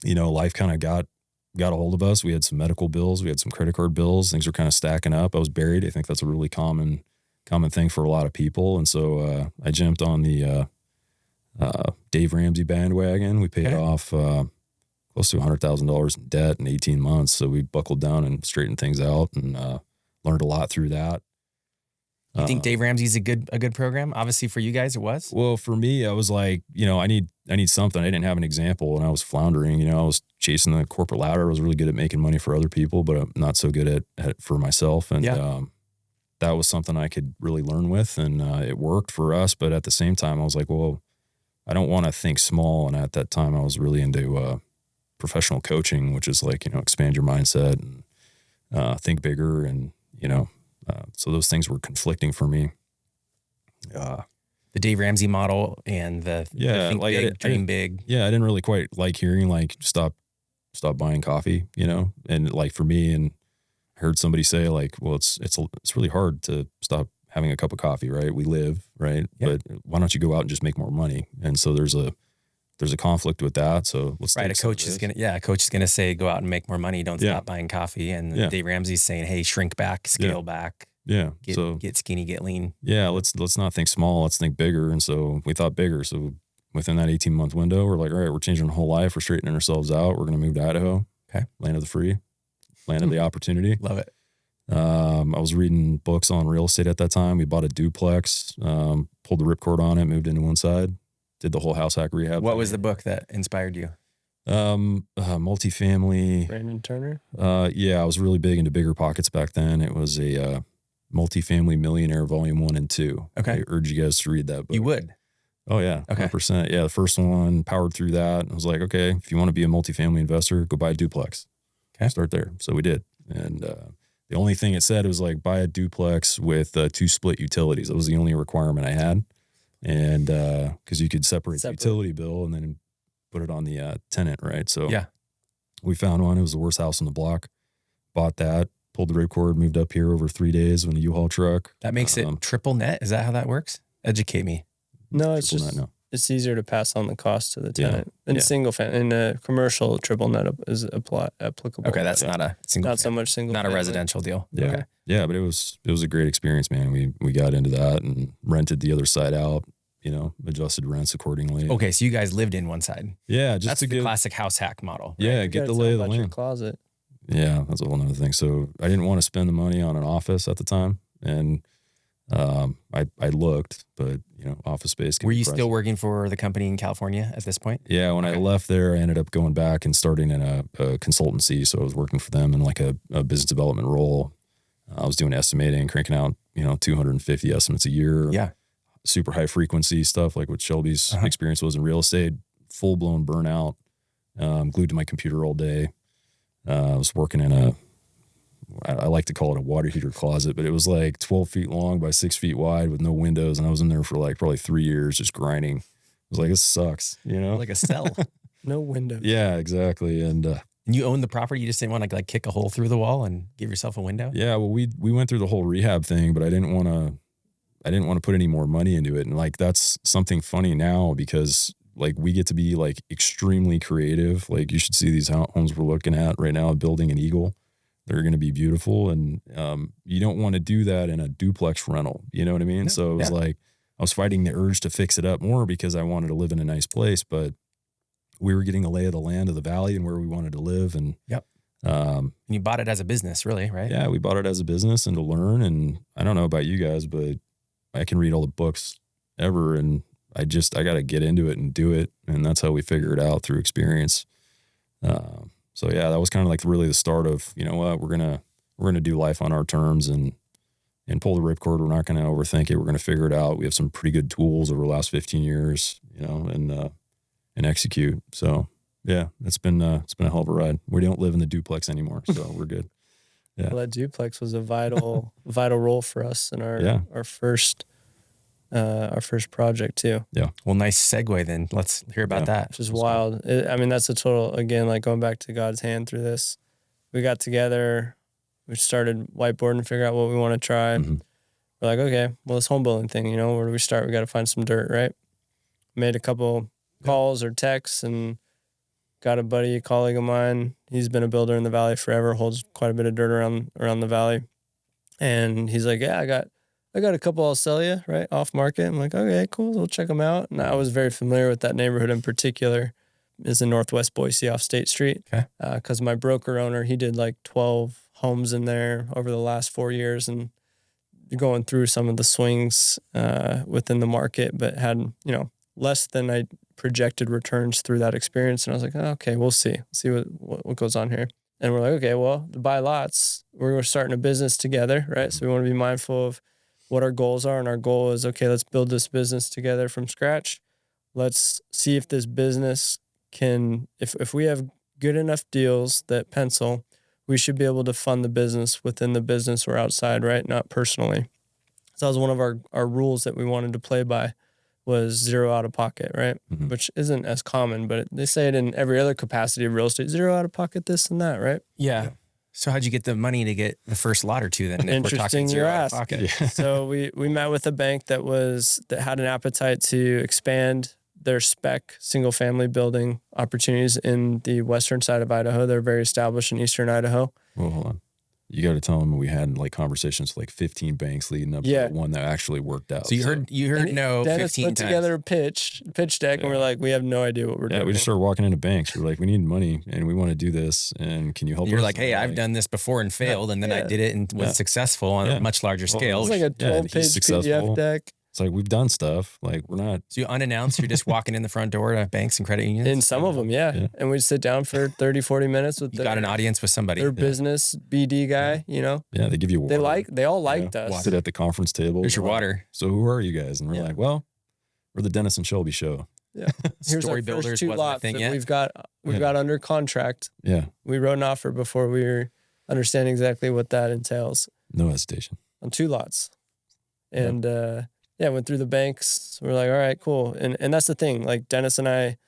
life kind of got a hold of us. We had some medical bills. We had some credit card bills. Things were kind of stacking up. I was buried. I think that's a really common thing for a lot of people. And so I jumped on the Dave Ramsey bandwagon. We paid off close to $100,000 in debt in 18 months. So we buckled down and straightened things out, and learned a lot through that. You think Dave Ramsey's a good program? Obviously for you guys it was. Well, for me, I was like, I need something. I didn't have an example, and I was floundering. I was chasing the corporate ladder. I was really good at making money for other people, but I'm not so good at it for myself. And that was something I could really learn with, and it worked for us. But at the same time, I was like, well, I don't want to think small. And at that time, I was really into professional coaching, which is like, expand your mindset and think bigger, and so those things were conflicting for me. The Dave Ramsey model and the think like big, dream big. Yeah, I didn't really quite like hearing like stop buying coffee, and like for me, and I heard somebody say like, well, it's really hard to stop having a cup of coffee, right? We live, right? Yep. But why don't you go out and just make more money? And so there's a conflict with that. So let's a coach is gonna say, go out and make more money. Don't stop buying coffee. And Dave Ramsey's saying, hey, shrink back, scale back. Yeah. Get skinny, get lean. Yeah. Let's not think small. Let's think bigger. And so we thought bigger. So within that 18-month window, we're like, all right, we're changing our whole life. We're straightening ourselves out. We're going to move to Idaho. Okay. Land of the free, land of the opportunity. Love it. I was reading books on real estate at that time. We bought a duplex, pulled the ripcord on it, moved into one side, did the whole house hack rehab. What was the book that inspired you? Multifamily. Brandon Turner? Yeah, I was really big into Bigger Pockets back then. It was a Multifamily Millionaire Volume 1 and 2. Okay. I urge you guys to read that book. You would? Oh, yeah. Okay. 100%. Yeah, the first one, powered through that. I was like, okay, if you want to be a multifamily investor, go buy a duplex. Okay. Start there. So we did. And the only thing it said was like, buy a duplex with 2 split utilities. That was the only requirement I had. And because you could separate the utility bill and then put it on the tenant, right? So we found one. It was the worst house on the block. Bought that, pulled the ripcord, moved up here over 3 days in a U-Haul truck. That makes it triple net. Is that how that works? Educate me. No, it's just it's easier to pass on the cost to the tenant. In single family, in a commercial, triple net is applicable. Okay, that's not a single. Not so much single. Not a residential deal. Yeah, okay. Yeah, but it was a great experience, man. We got into that and rented the other side out. Adjusted rents accordingly. Okay, so you guys lived in one side. Yeah, that's the classic house hack model. Right? Yeah, get the lay of the land. Closet. Yeah, that's a whole nother thing. So I didn't want to spend the money on an office at the time, and I looked, but office space. Were you still working for the company in California at this point? Yeah, when I left there, I ended up going back and starting in a consultancy. So I was working for them in like a business development role. I was doing estimating, cranking out 250 estimates a year. Yeah. super high frequency stuff, like what Shelby's experience was in real estate, full blown burnout, glued to my computer all day. I was working in I like to call it a water heater closet, but it was like 12 feet long by 6 feet wide with no windows. And I was in there for like probably 3 years just grinding. I was like, this sucks, you know? Like a cell. No windows. Yeah, exactly. And you own the property. You just didn't want to like kick a hole through the wall and give yourself a window? yeah, well, we went through the whole rehab thing, but I didn't want to put any more money into it. And like, that's something funny now because like we get to be like extremely creative. Like you should see these homes we're looking at right now, building an Eagle. They're going to be beautiful. And you don't want to do that in a duplex rental. You know what I mean? No, So it was like, I was fighting the urge to fix it up more because I wanted to live in a nice place, but we were getting a lay of the land of the valley and where we wanted to live. And and you bought it as a business, really, right? yeah, we bought it as a business and to learn. And I don't know about you guys, but I can read all the books ever. And I got to get into it and do it. And that's how we figure it out through experience. So yeah, that was kind of like really the start of, you know what, we're going to do life on our terms and pull the ripcord. We're not going to overthink it. We're going to figure it out. We have some pretty good tools over the last 15 years, you know, and execute. So yeah, it's been a hell of a ride. We don't live in the duplex anymore, so we're good. Yeah. Well, that duplex was a vital role for us in our first project too. Yeah. Well, nice segue then. Let's hear about that. Which is wild. I mean, that's a total, again, like going back to God's hand through this. We got together, we started whiteboarding, figure out what we want to try. Mm-hmm. We're like, okay, well, this home building thing, you know, where do we start? We got to find some dirt, right? Made a couple calls or texts and got a buddy, a colleague of mine. He's been a builder in the valley forever, holds quite a bit of dirt around the valley. And he's like, yeah, I got a couple I'll sell you, right, off market. I'm like, okay, cool, we'll check them out. And I was very familiar with that neighborhood in particular. It's in Northwest Boise off State Street. Okay. Because my broker owner, he did like 12 homes in there over the last 4 years and going through some of the swings within the market, but had, you know, less than I projected returns through that experience. And I was like, oh, okay, we'll see what goes on here. And we're like, okay, well, to buy lots, we're starting a business together, right? So we want to be mindful of what our goals are. And our goal is, okay, let's build this business together from scratch. Let's see if this business can, if we have good enough deals that pencil, we should be able to fund the business within the business or outside, right? Not personally. So that was one of our rules that we wanted to play by, was zero out of pocket, right? Mm-hmm. Which isn't as common, but they say it in every other capacity of real estate, zero out of pocket, this and that, right? Yeah. So how'd you get the money to get the first lot or two then? Interesting zero out of pocket. Yeah. So we met with a bank that had an appetite to expand their spec single family building opportunities in the western side of Idaho. They're very established in eastern Idaho. Well, hold on. You got to tell them we had like conversations with like 15 banks leading up to the one that actually worked out. So you heard no Dennis 15 put times. together a pitch deck, and we're like, we have no idea what we're doing. Yeah, we just started walking into banks. We're like, we need money and we want to do this. And can you help us? You're like, hey, I've done this before and failed, and then I did it and was successful on a much larger scale. It's like a 12-page PDF deck. It's like, we've done stuff. Like, we're not. So you unannounced, you're just walking in the front door to banks and credit unions? In some of them, yeah. And we'd sit down for 30, 40 minutes with got an audience with somebody. Their business BD guy, you know. Yeah, they give you water. They all liked us. Sit at the conference table. There's your water. So who are you guys? And we're like, well, we're the Dennis and Shelby show. Yeah. Here's our Storybuilders first 2 wasn't a lots thing that yet? we've got under contract. Yeah. We wrote an offer before we were understanding exactly what that entails. No hesitation. On 2 lots. And went through the banks. We're like, all right, cool. And that's the thing. Like Dennis and I,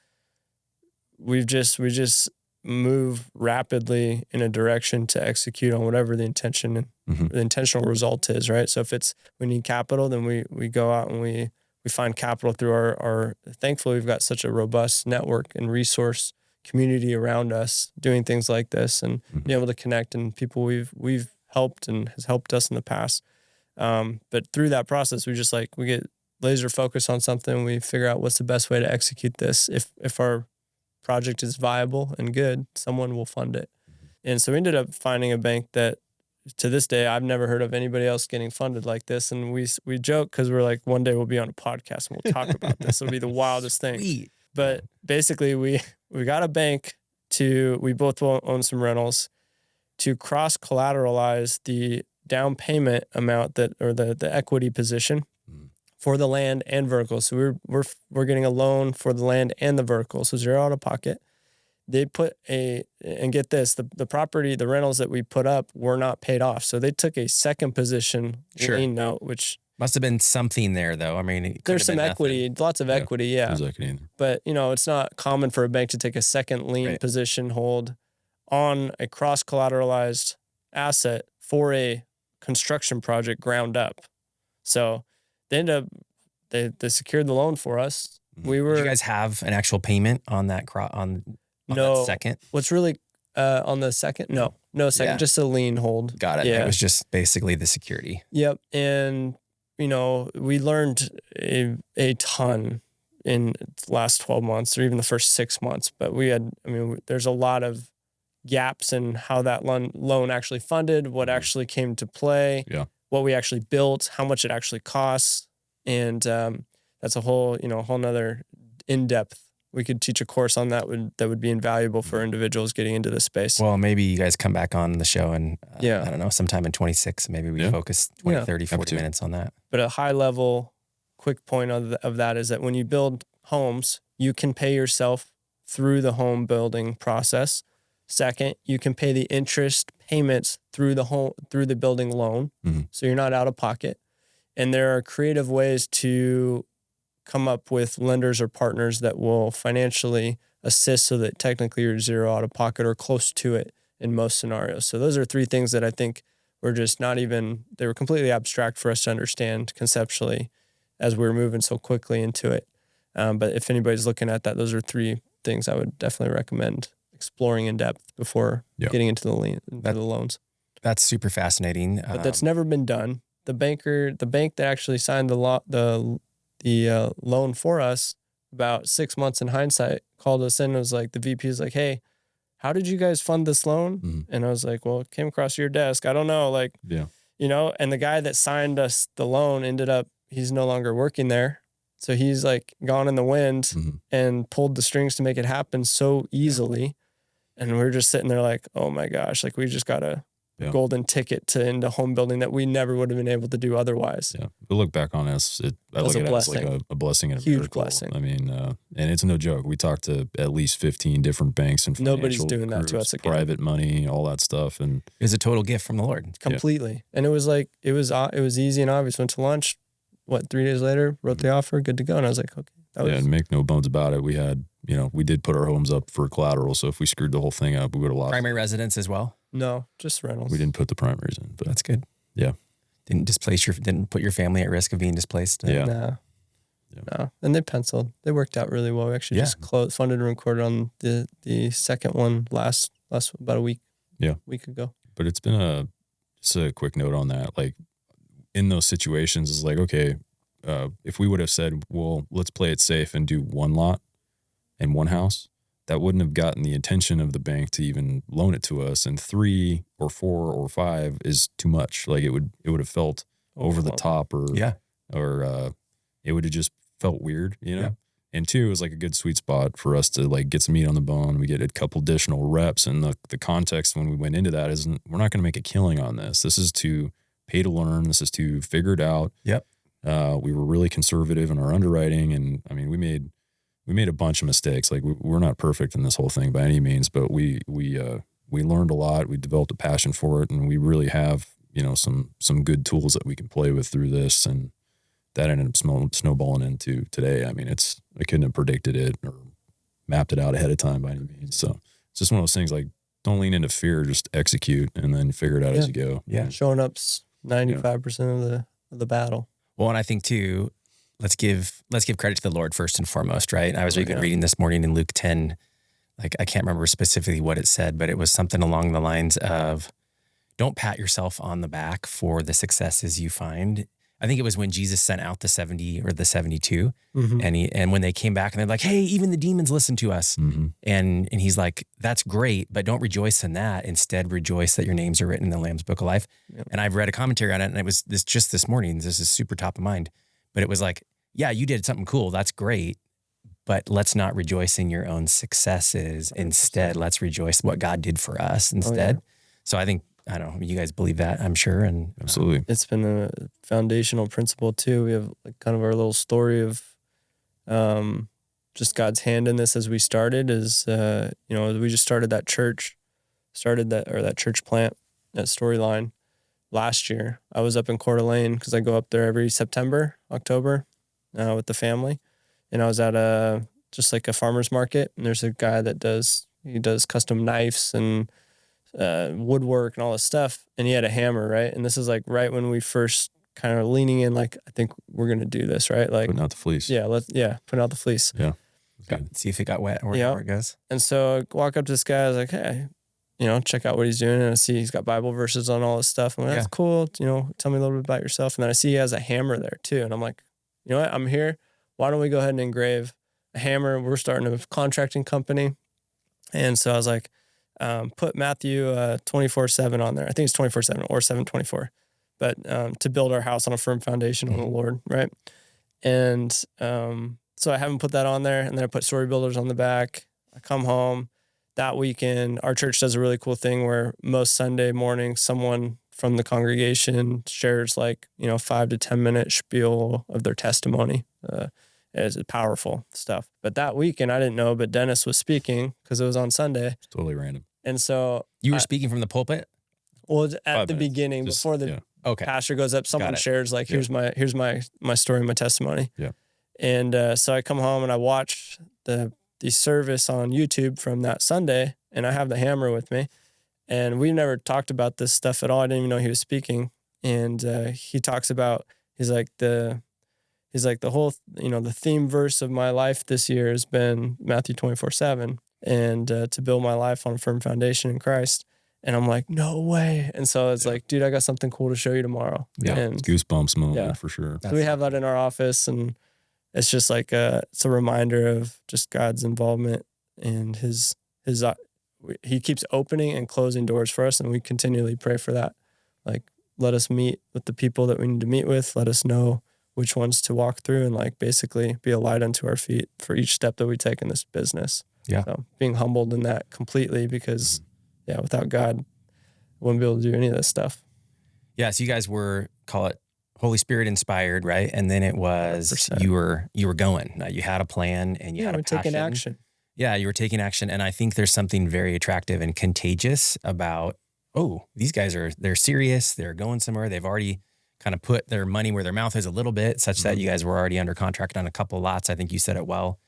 we just move rapidly in a direction to execute on whatever the intention and the intentional result is, right? So if we need capital, then we go out and we find capital through our thankfully we've got such a robust network and resource community around us doing things like this and being able to connect and people we've helped and has helped us in the past. But through that process, we get laser focused on something. We figure out what's the best way to execute this. If our project is viable and good, someone will fund it. And so we ended up finding a bank that to this day, I've never heard of anybody else getting funded like this. And we joke because we're like, one day we'll be on a podcast and we'll talk about this. It'll be the wildest thing. Sweet. But basically we got a bank we both own some rentals to cross collateralize the down payment amount or the equity position for the land and vertical. So we're getting a loan for the land and the vertical. So zero out of pocket. They put and get this, the property, the rentals that we put up were not paid off. So they took a second position lien note, which must have been something there though. I mean, there's some equity, lots of equity. Yeah. There's equity in there. But it's not common for a bank to take a second lien position hold on a cross collateralized asset for a construction project ground up. So they ended up, they secured the loan for us. Did you guys have an actual payment on that no, that second? What's really on the second? No second, just a lien hold. Got it. Yeah. It was just basically the security. Yep. And, we learned a ton in the last 12 months or even the first 6 months, but there's a lot of gaps in how that loan actually funded, what actually came to play, what we actually built, how much it actually costs. And that's a whole nother in-depth. We could teach a course on that would be invaluable for individuals getting into this space. Well, maybe you guys come back on the show and I don't know, sometime in 26, maybe we focus 20, 30, 40 minutes on that. But a high level, quick point of that is that when you build homes, you can pay yourself through the home building process. Second, you can pay the interest payments through the building loan. Mm-hmm. So you're not out of pocket. And there are creative ways to come up with lenders or partners that will financially assist so that technically you're zero out of pocket or close to it in most scenarios. So those are three things that I think were just they were completely abstract for us to understand conceptually as we were moving so quickly into it. But if anybody's looking at that, those are three things I would definitely recommend exploring in depth before getting into the loans. That's super fascinating. But that's never been done. The bank that actually signed the loan for us about 6 months in hindsight called us in and was like, the VP is like, hey, how did you guys fund this loan? Mm-hmm. And I was like, well, it came across your desk. I don't know. And the guy that signed us the loan he's no longer working there. So he's like gone in the wind and pulled the strings to make it happen so easily. And we're just sitting there like, oh my gosh, like we just got a golden ticket into home building that we never would have been able to do otherwise. Yeah. We look back on this, I look at it as like a blessing and a huge miracle. Blessing. I mean, and it's no joke. We talked to at least 15 different banks and nobody's doing groups, that to us again. Private money, all that stuff. And it was a total gift from the Lord. Completely. Yeah. And it was like, it was easy and obvious. Went to lunch, 3 days later, wrote the offer, good to go. And I was like, okay. And make no bones about it. We had, we did put our homes up for collateral. So if we screwed the whole thing up, we would have lost. Primary residence as well? No, just rentals. We didn't put the primaries in, but that's good. Yeah. Didn't put your family at risk of being displaced? No. And they penciled. They worked out really well. We actually just funded and recorded on the second one last about a week ago. But it's been just a quick note on that. Like in those situations, it's like, okay, if we would have said, well, let's play it safe and do one lot and one house, that wouldn't have gotten the attention of the bank to even loan it to us. And 3 or 4 or 5 is too much. Like it would have felt over the top or it would have just felt weird, Yeah. And 2 is like a good sweet spot for us to like get some meat on the bone. We get a couple additional reps. And the context when we went into that isn't, we're not going to make a killing on this. This is to pay to learn. This is to figure it out. Yep. We were really conservative in our underwriting. And I mean, we made a bunch of mistakes. Like we're not perfect in this whole thing by any means, but we learned a lot. We developed a passion for it, and we really have, some good tools that we can play with through this. And that ended up snowballing into today. I mean, I couldn't have predicted it or mapped it out ahead of time by any means. So it's just one of those things like, don't lean into fear, just execute and then figure it out as you go. Yeah. Showing up's 95% of the battle. Well, and I think too, let's give credit to the Lord first and foremost, right? I was even reading this morning in Luke 10, like I can't remember specifically what it said, but it was something along the lines of, don't pat yourself on the back for the successes you find. I think it was when Jesus sent out the 70 or the 72, and when they came back and they're like, hey, even the demons listen to us. Mm-hmm. And he's like, that's great, but don't rejoice in that. Instead, rejoice that your names are written in the Lamb's Book of Life. Yep. And I've read a commentary on it, and it was this morning. This is super top of mind, but it was like, yeah, you did something cool. That's great. But let's not rejoice in your own successes. 100%. Instead, let's rejoice what God did for us instead. Oh, yeah. So I think I don't know, you guys believe that, I'm sure. And Absolutely. It's been a foundational principle too. We have like kind of our little story of just God's hand in this as we started is, we just started that church plant at Storyline last year. I was up in Coeur d'Alene because I go up there every September, October with the family. And I was at just like a farmer's market, and there's a guy that does custom knives and woodwork and all this stuff. And he had a hammer, right? And this is like right when we first kind of leaning in, like, I think we're going to do this, right? Like Putting out the fleece. Putting out the fleece. Yeah. see if it got wet or wherever it goes. And so I walk up to this guy, I was like, hey, check out what he's doing. And I see he's got Bible verses on all this stuff. I'm like, that's cool. Tell me a little bit about yourself. And then I see he has a hammer there too. And I'm like, you know what? I'm here. Why don't we go ahead and engrave a hammer? We're starting a contracting company. And so I was like, put Matthew 24/7 on there. I think it's 24/7 or 7:24. But to build our house on a firm foundation on the Lord, right? And so I haven't put that on there. And then I put Storybuilders on the back. I come home. That weekend, our church does a really cool thing where most Sunday mornings, someone from the congregation shares 5 to 10 minute spiel of their testimony. It's powerful stuff. But that weekend, I didn't know, but Dennis was speaking because it was on Sunday. It's totally random. And so you were speaking from the pulpit? Well, at the beginning, before the pastor goes up, someone shares here's my story, my testimony. Yeah. And so I come home and I watch the service on YouTube from that Sunday, and I have the hammer with me. And we never talked about this stuff at all. I didn't even know he was speaking. And he talks about, he's like the whole, the theme verse of my life this year has been Matthew 24/7, and to build my life on a firm foundation in Christ. And I'm like, no way. And so it's like, dude, I got something cool to show you tomorrow. Yeah. And Goosebumps moment for sure. So we have that in our office, and it's just like it's a reminder of just God's involvement and his he keeps opening and closing doors for us, and we continually pray for that. Like, let us meet with the people that we need to meet with. Let us know which ones to walk through, and basically be a light unto our feet for each step that we take in this business. Yeah. So being humbled in that completely, because without God, I wouldn't be able to do any of this stuff. Yeah. So you guys were, call it Holy Spirit inspired, right? And then it was 100%. you were going. You had a plan and you had a passion. taking action. Yeah, you were taking action. And I think there's something very attractive and contagious about, these guys they're serious. They're going somewhere. They've already kind of put their money where their mouth is a little bit, such that you guys were already under contract on a couple lots. I think you said it well.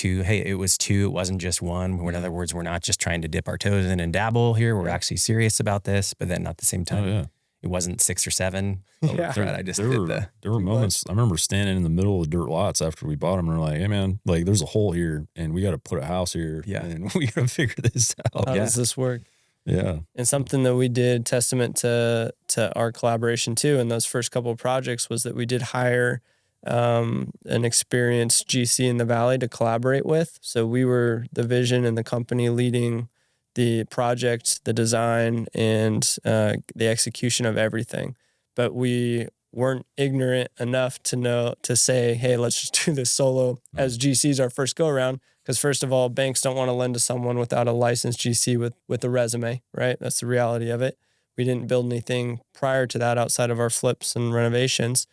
It was 2. It wasn't just 1. In other words, we're not just trying to dip our toes in and dabble here. We're actually serious about this, but then at the same time, it wasn't 6 or 7. There were moments. I remember standing in the middle of the dirt lots after we bought them, and we're like, hey man, there's a hole here and we got to put a house here. Yeah. And we got to figure this out. How does this work? Yeah. And something that we did, testament to our collaboration too, in those first couple of projects, was that we did hire an experienced GC in the Valley to collaborate with. So we were the vision and the company leading the project, the design, and the execution of everything. But we weren't ignorant enough to say, hey, let's just do this solo as GCs our first go around. Because first of all, banks don't want to lend to someone without a licensed GC with a resume, right? That's the reality of it. We didn't build anything prior to that outside of our flips and renovations.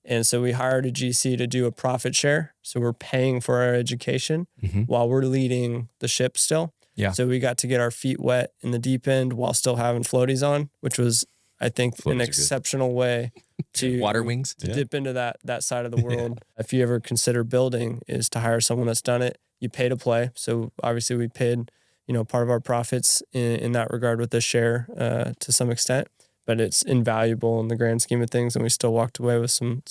And so we hired a GC to do a profit share. So we're paying for our education while we're leading the ship still. Yeah. So we got to get our feet wet in the deep end while still having floaties on, which was, I think, an exceptional way to water wings to dip into that side of the world. If you ever consider building, is to hire someone that's done it. You pay to play. So obviously we paid, part of our profits in that regard with the share to some extent, but it's invaluable in the grand scheme of things. And we still walked away with some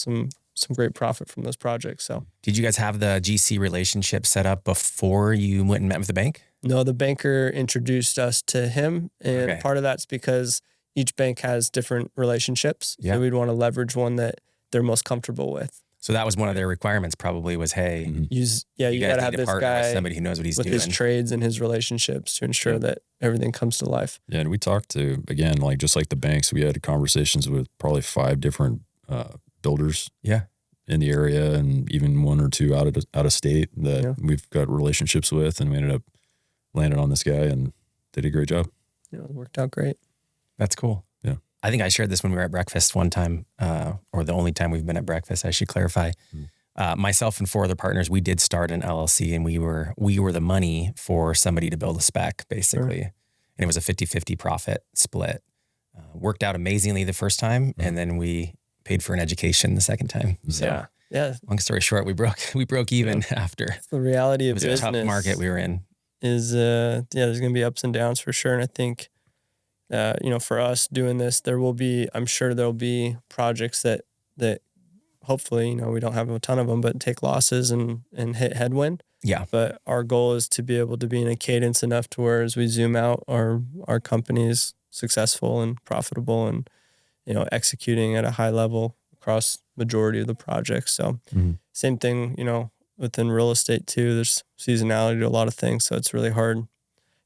great profit from those projects. So did you guys have the GC relationship set up before you went and met with the bank? No, the banker introduced us to him. And part of that's because each bank has different relationships. Yeah. So we'd want to leverage one that they're most comfortable with. So that was one of their requirements probably was, hey, you got to have this guy, somebody who knows what he's with doing. his trades and his relationships to ensure that everything comes to life. Yeah. And we talked to, again, just like the banks, we had conversations with probably 5 different builders in the area, and even 1 or 2 out of state that we've got relationships with. And we ended up landing on this guy and did a great job. It worked out great. That's cool. Yeah. I think I shared this when we were at breakfast one time, or the only time we've been at breakfast, I should clarify. Myself and 4 other partners, we did start an LLC, and we were the money for somebody to build a spec, basically. Sure. And it was a 50-50 profit split. Worked out amazingly the first time, and then we paid for an education the second time. So yeah. Long story short, we broke even after. It's the reality of business. It was a tough market we were in. Is there's going to be ups and downs for sure, and I think for us doing this, I'm sure there'll be projects that hopefully we don't have a ton of them, but take losses and hit headwind. Yeah. But our goal is to be able to be in a cadence enough to where as we zoom out, our company is successful and profitable and executing at a high level across majority of the projects. So same thing, within real estate too, there's seasonality to a lot of things. So it's really hard.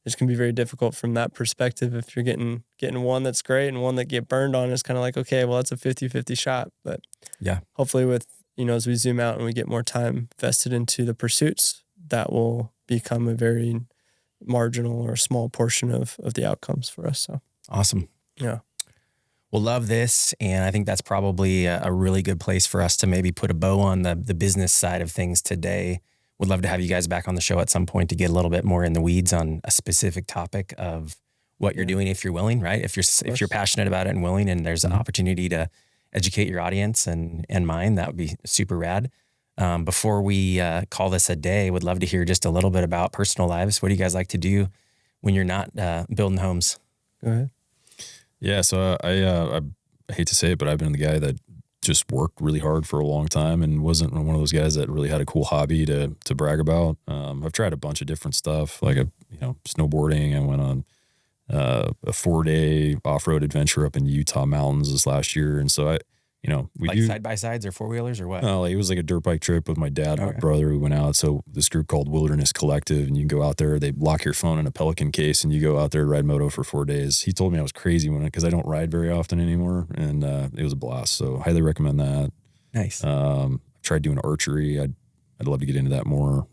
It can be very difficult from that perspective. If you're getting one that's great and one that get burned on, it's kind of like, okay, well, that's a 50-50 shot. But yeah, hopefully with, as we zoom out and we get more time vested into the pursuits, that will become a very marginal or small portion of the outcomes for us. So awesome. Yeah. We'll love this. And I think that's probably a really good place for us to maybe put a bow on the business side of things today. Would love to have you guys back on the show at some point to get a little bit more in the weeds on a specific topic of what you're doing, if you're willing, right? If you're passionate about it and willing, and there's an opportunity to educate your audience and mine, that would be super rad. Before we call this a day, would love to hear just a little bit about personal lives. What do you guys like to do when you're not building homes? Go ahead. Yeah, so I hate to say it, but I've been the guy that just worked really hard for a long time and wasn't one of those guys that really had a cool hobby to brag about. I've tried a bunch of different stuff, like snowboarding. I went on a 4-day off-road adventure up in Utah mountains this last year, and so we like do side-by-sides or four-wheelers or what? It was like a dirt bike trip with my dad and my brother. We went out. So this group called Wilderness Collective, and you can go out there. They lock your phone in a Pelican case, and you go out there, ride moto for 4 days. He told me I was crazy because I don't ride very often anymore, and it was a blast. So highly recommend that. Nice. I tried doing archery. I'd love to get into that more.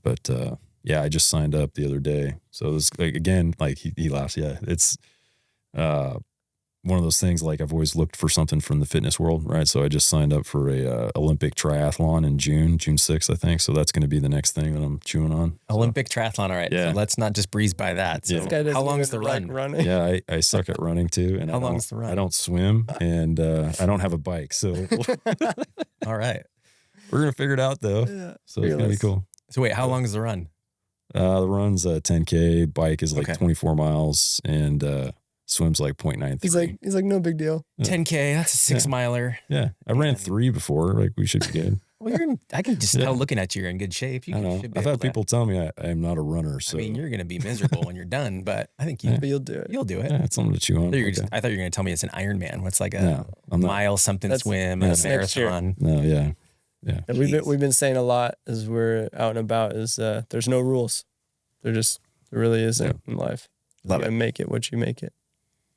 But I just signed up the other day. So it was he laughs. Yeah, it's one of those things, like I've always looked for something from the fitness world, right? So I just signed up for a Olympic triathlon in June 6th, I think. So that's going to be the next thing that I'm chewing on. Olympic triathlon. All right. Yeah. So let's not just breeze by that. So how long is the run? Running. Yeah. I suck at running too. And how long is the run? I don't swim, and I don't have a bike. So all right. We're going to figure it out though. Yeah, so it's going to be cool. So wait, how long is the run? The run's 10K, bike is 24 miles, and swim's like 0.93. He's like, no big deal. 10K, that's a 6-miler. Yeah. I ran 3 before. Like, we should be good. Well, I can just tell looking at you, you're in good shape. I know. I've had people tell me I am not a runner. So you're going to be miserable when you're done, but I think you'll do it. You'll do it. Yeah, it's something to chew on. I thought you were going to tell me it's an Ironman. What's like a mile something swim, a marathon. No, yeah. And we've been saying a lot as we're out and about is there's no rules. There really isn't in life. Love it. Make it what you make it.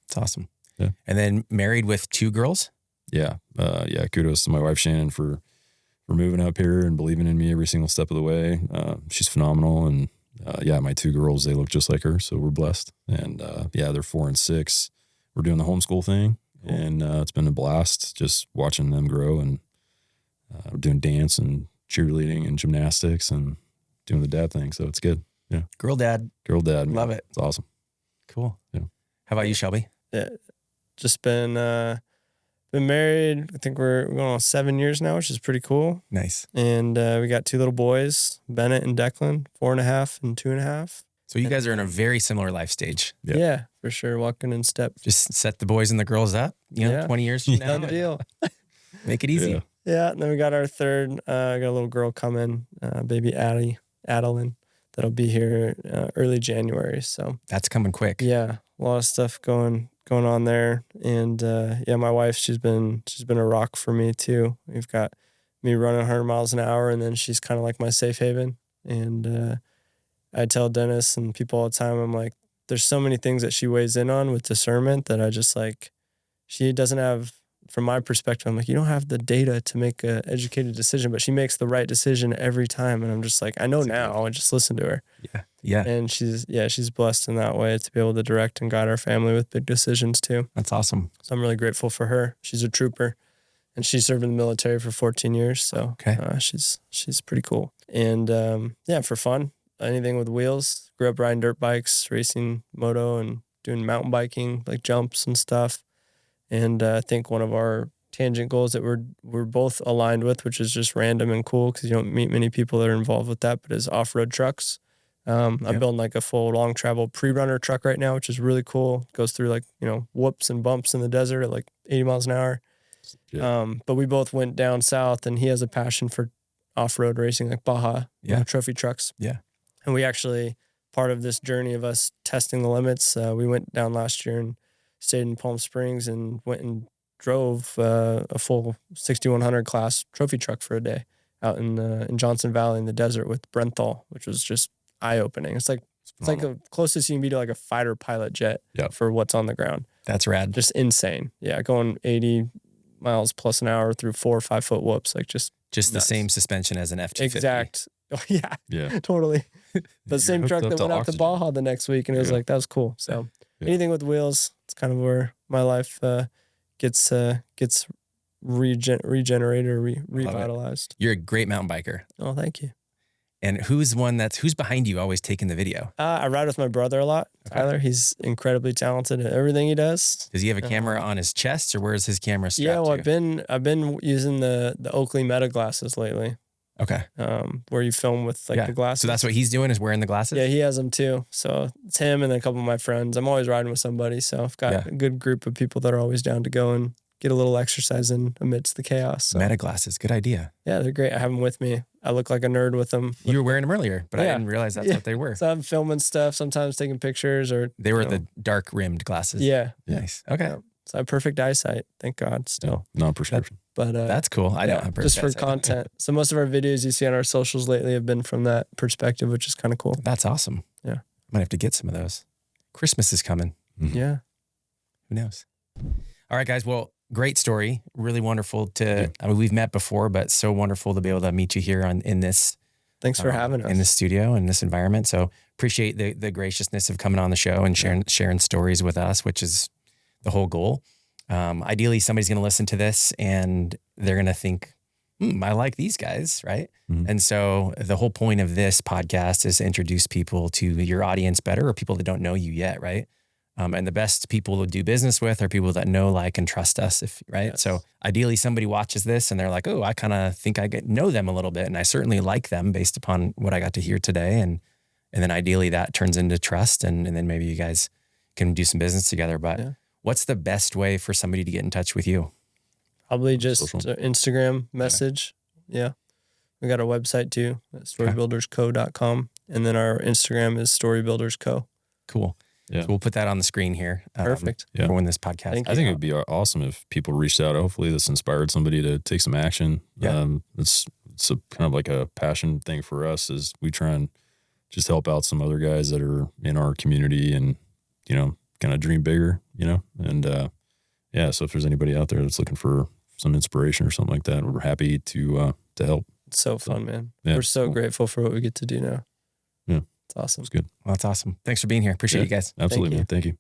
It's awesome. Yeah. And then married with 2 girls? Yeah. Kudos to my wife, Shannon, for moving up here and believing in me every single step of the way. She's phenomenal. And my 2 girls, they look just like her. So we're blessed. And they're 4 and 6. We're doing the homeschool thing. Cool. And it's been a blast just watching them grow. And we're doing dance and cheerleading and gymnastics and doing the dad thing. So it's good. Yeah. Girl dad. Man. Love it. It's awesome. Cool. Yeah. How about you, Shelby? Yeah. Just been married. I think we're going on 7 years now, which is pretty cool. Nice. And we got 2 little boys, Bennett and Declan, 4.5 and 2.5. So you guys are in a very similar life stage. Yeah, for sure. Walking in step. Just set the boys and the girls up, 20 years from now. Done deal. Make it easy. Yeah. And then we got our third, got a little girl coming, baby Adeline. That'll be here early January. So that's coming quick. Yeah, a lot of stuff going on there. And my wife, she's been a rock for me too. We've got me running 100 miles an hour, and then she's kind of like my safe haven. And I tell Dennis and people all the time, I'm like, there's so many things that she weighs in on with discernment that I just like. She doesn't have from my perspective, I'm like, you don't have the data to make an educated decision, but she makes the right decision every time. And I'm just like, I know now, I just listen to her. Yeah. Yeah. And she's blessed in that way to be able to direct and guide our family with big decisions too. That's awesome. So I'm really grateful for her. She's a trooper and she served in the military for 14 years. So she's pretty cool. And for fun, anything with wheels, grew up riding dirt bikes, racing moto and doing mountain biking, like jumps and stuff. And I think one of our tangent goals that we're both aligned with, which is just random and cool because you don't meet many people that are involved with that, but is off-road trucks. I'm building like a full long travel pre-runner truck right now, which is really cool. Goes through like, whoops and bumps in the desert at like 80 miles an hour. Yeah. But we both went down south and he has a passion for off-road racing, like Baja, trophy trucks. Yeah. And we actually, part of this journey of us testing the limits, we went down last year and stayed in Palm Springs and went and drove a full 6100 class trophy truck for a day out in Johnson Valley in the desert with Brenthal, which was just eye-opening. It's like the closest you can be to like a fighter pilot jet for what's on the ground. That's rad. Just insane. Yeah, going 80 miles plus an hour through 4 or 5 foot whoops, like just the same suspension as an F-250. Exact. Oh, yeah, totally. The same truck that went out to Baja the next week, and it was like, that was cool. So anything with wheels, it's kind of where my life gets regenerated or revitalized. You're a great mountain biker. Oh, thank you. And who's behind you always taking the video? I ride with my brother a lot, Tyler. He's incredibly talented at everything he does. Does he have a camera on his chest, or where's his camera strapped Yeah, well, to? I've been using the Oakley Meta glasses lately. Okay. Where you film with the glasses. So that's what he's doing, is wearing the glasses? Yeah, he has them too. So it's him and then a couple of my friends. I'm always riding with somebody. So I've got a good group of people that are always down to go and get a little exercise in amidst the chaos. So. Meta glasses, good idea. Yeah, they're great. I have them with me. I look like a nerd with them. You were wearing them earlier, but I didn't realize that's what they were. So I'm filming stuff, sometimes taking pictures or... They were the dark rimmed glasses. Yeah. Nice. Okay. Yeah. So I have perfect eyesight, thank God, still. Non-prescription. But that's cool. I don't have perfect just for eyesight. content. So most of our videos you see on our socials lately have been from that perspective, which is kind of cool. That's awesome. Yeah. Might have to get some of those. Christmas is coming. Mm-hmm. Yeah. Who knows? All right, guys. Well, great story. Really wonderful to, I mean, we've met before, but so wonderful to be able to meet you here in this. Thanks for having us. In this studio, in this environment. So appreciate the graciousness of coming on the show and sharing stories with us, which is the whole goal. Ideally, somebody's going to listen to this and they're going to think, I like these guys, right? Mm-hmm. And so the whole point of this podcast is to introduce people to your audience better, or people that don't know you yet, right? And the best people to do business with are people that know, like, and trust us, right? Yes. So ideally somebody watches this and they're like, oh, I kind of think I know them a little bit. And I certainly like them based upon what I got to hear today. And then ideally that turns into trust. And then maybe you guys can do some business together. But what's the best way for somebody to get in touch with you? Probably just Instagram message. Okay. Yeah. We got our website too, at storybuildersco.com. And then our Instagram is storybuildersco. Cool. Yeah. So we'll put that on the screen here. Perfect. For when this podcast. I think it'd be awesome if people reached out. Hopefully this inspired somebody to take some action. Yeah. It's a kind of like a passion thing for us, is we try and just help out some other guys that are in our community and, kind of dream bigger, and, so if there's anybody out there that's looking for some inspiration or something like that, we're happy to help. It's so fun, man. Yeah, we're so grateful for what we get to do now. Yeah. It's awesome. It's good. Well, that's awesome. Thanks for being here. Appreciate you guys. Absolutely, man. Thank you.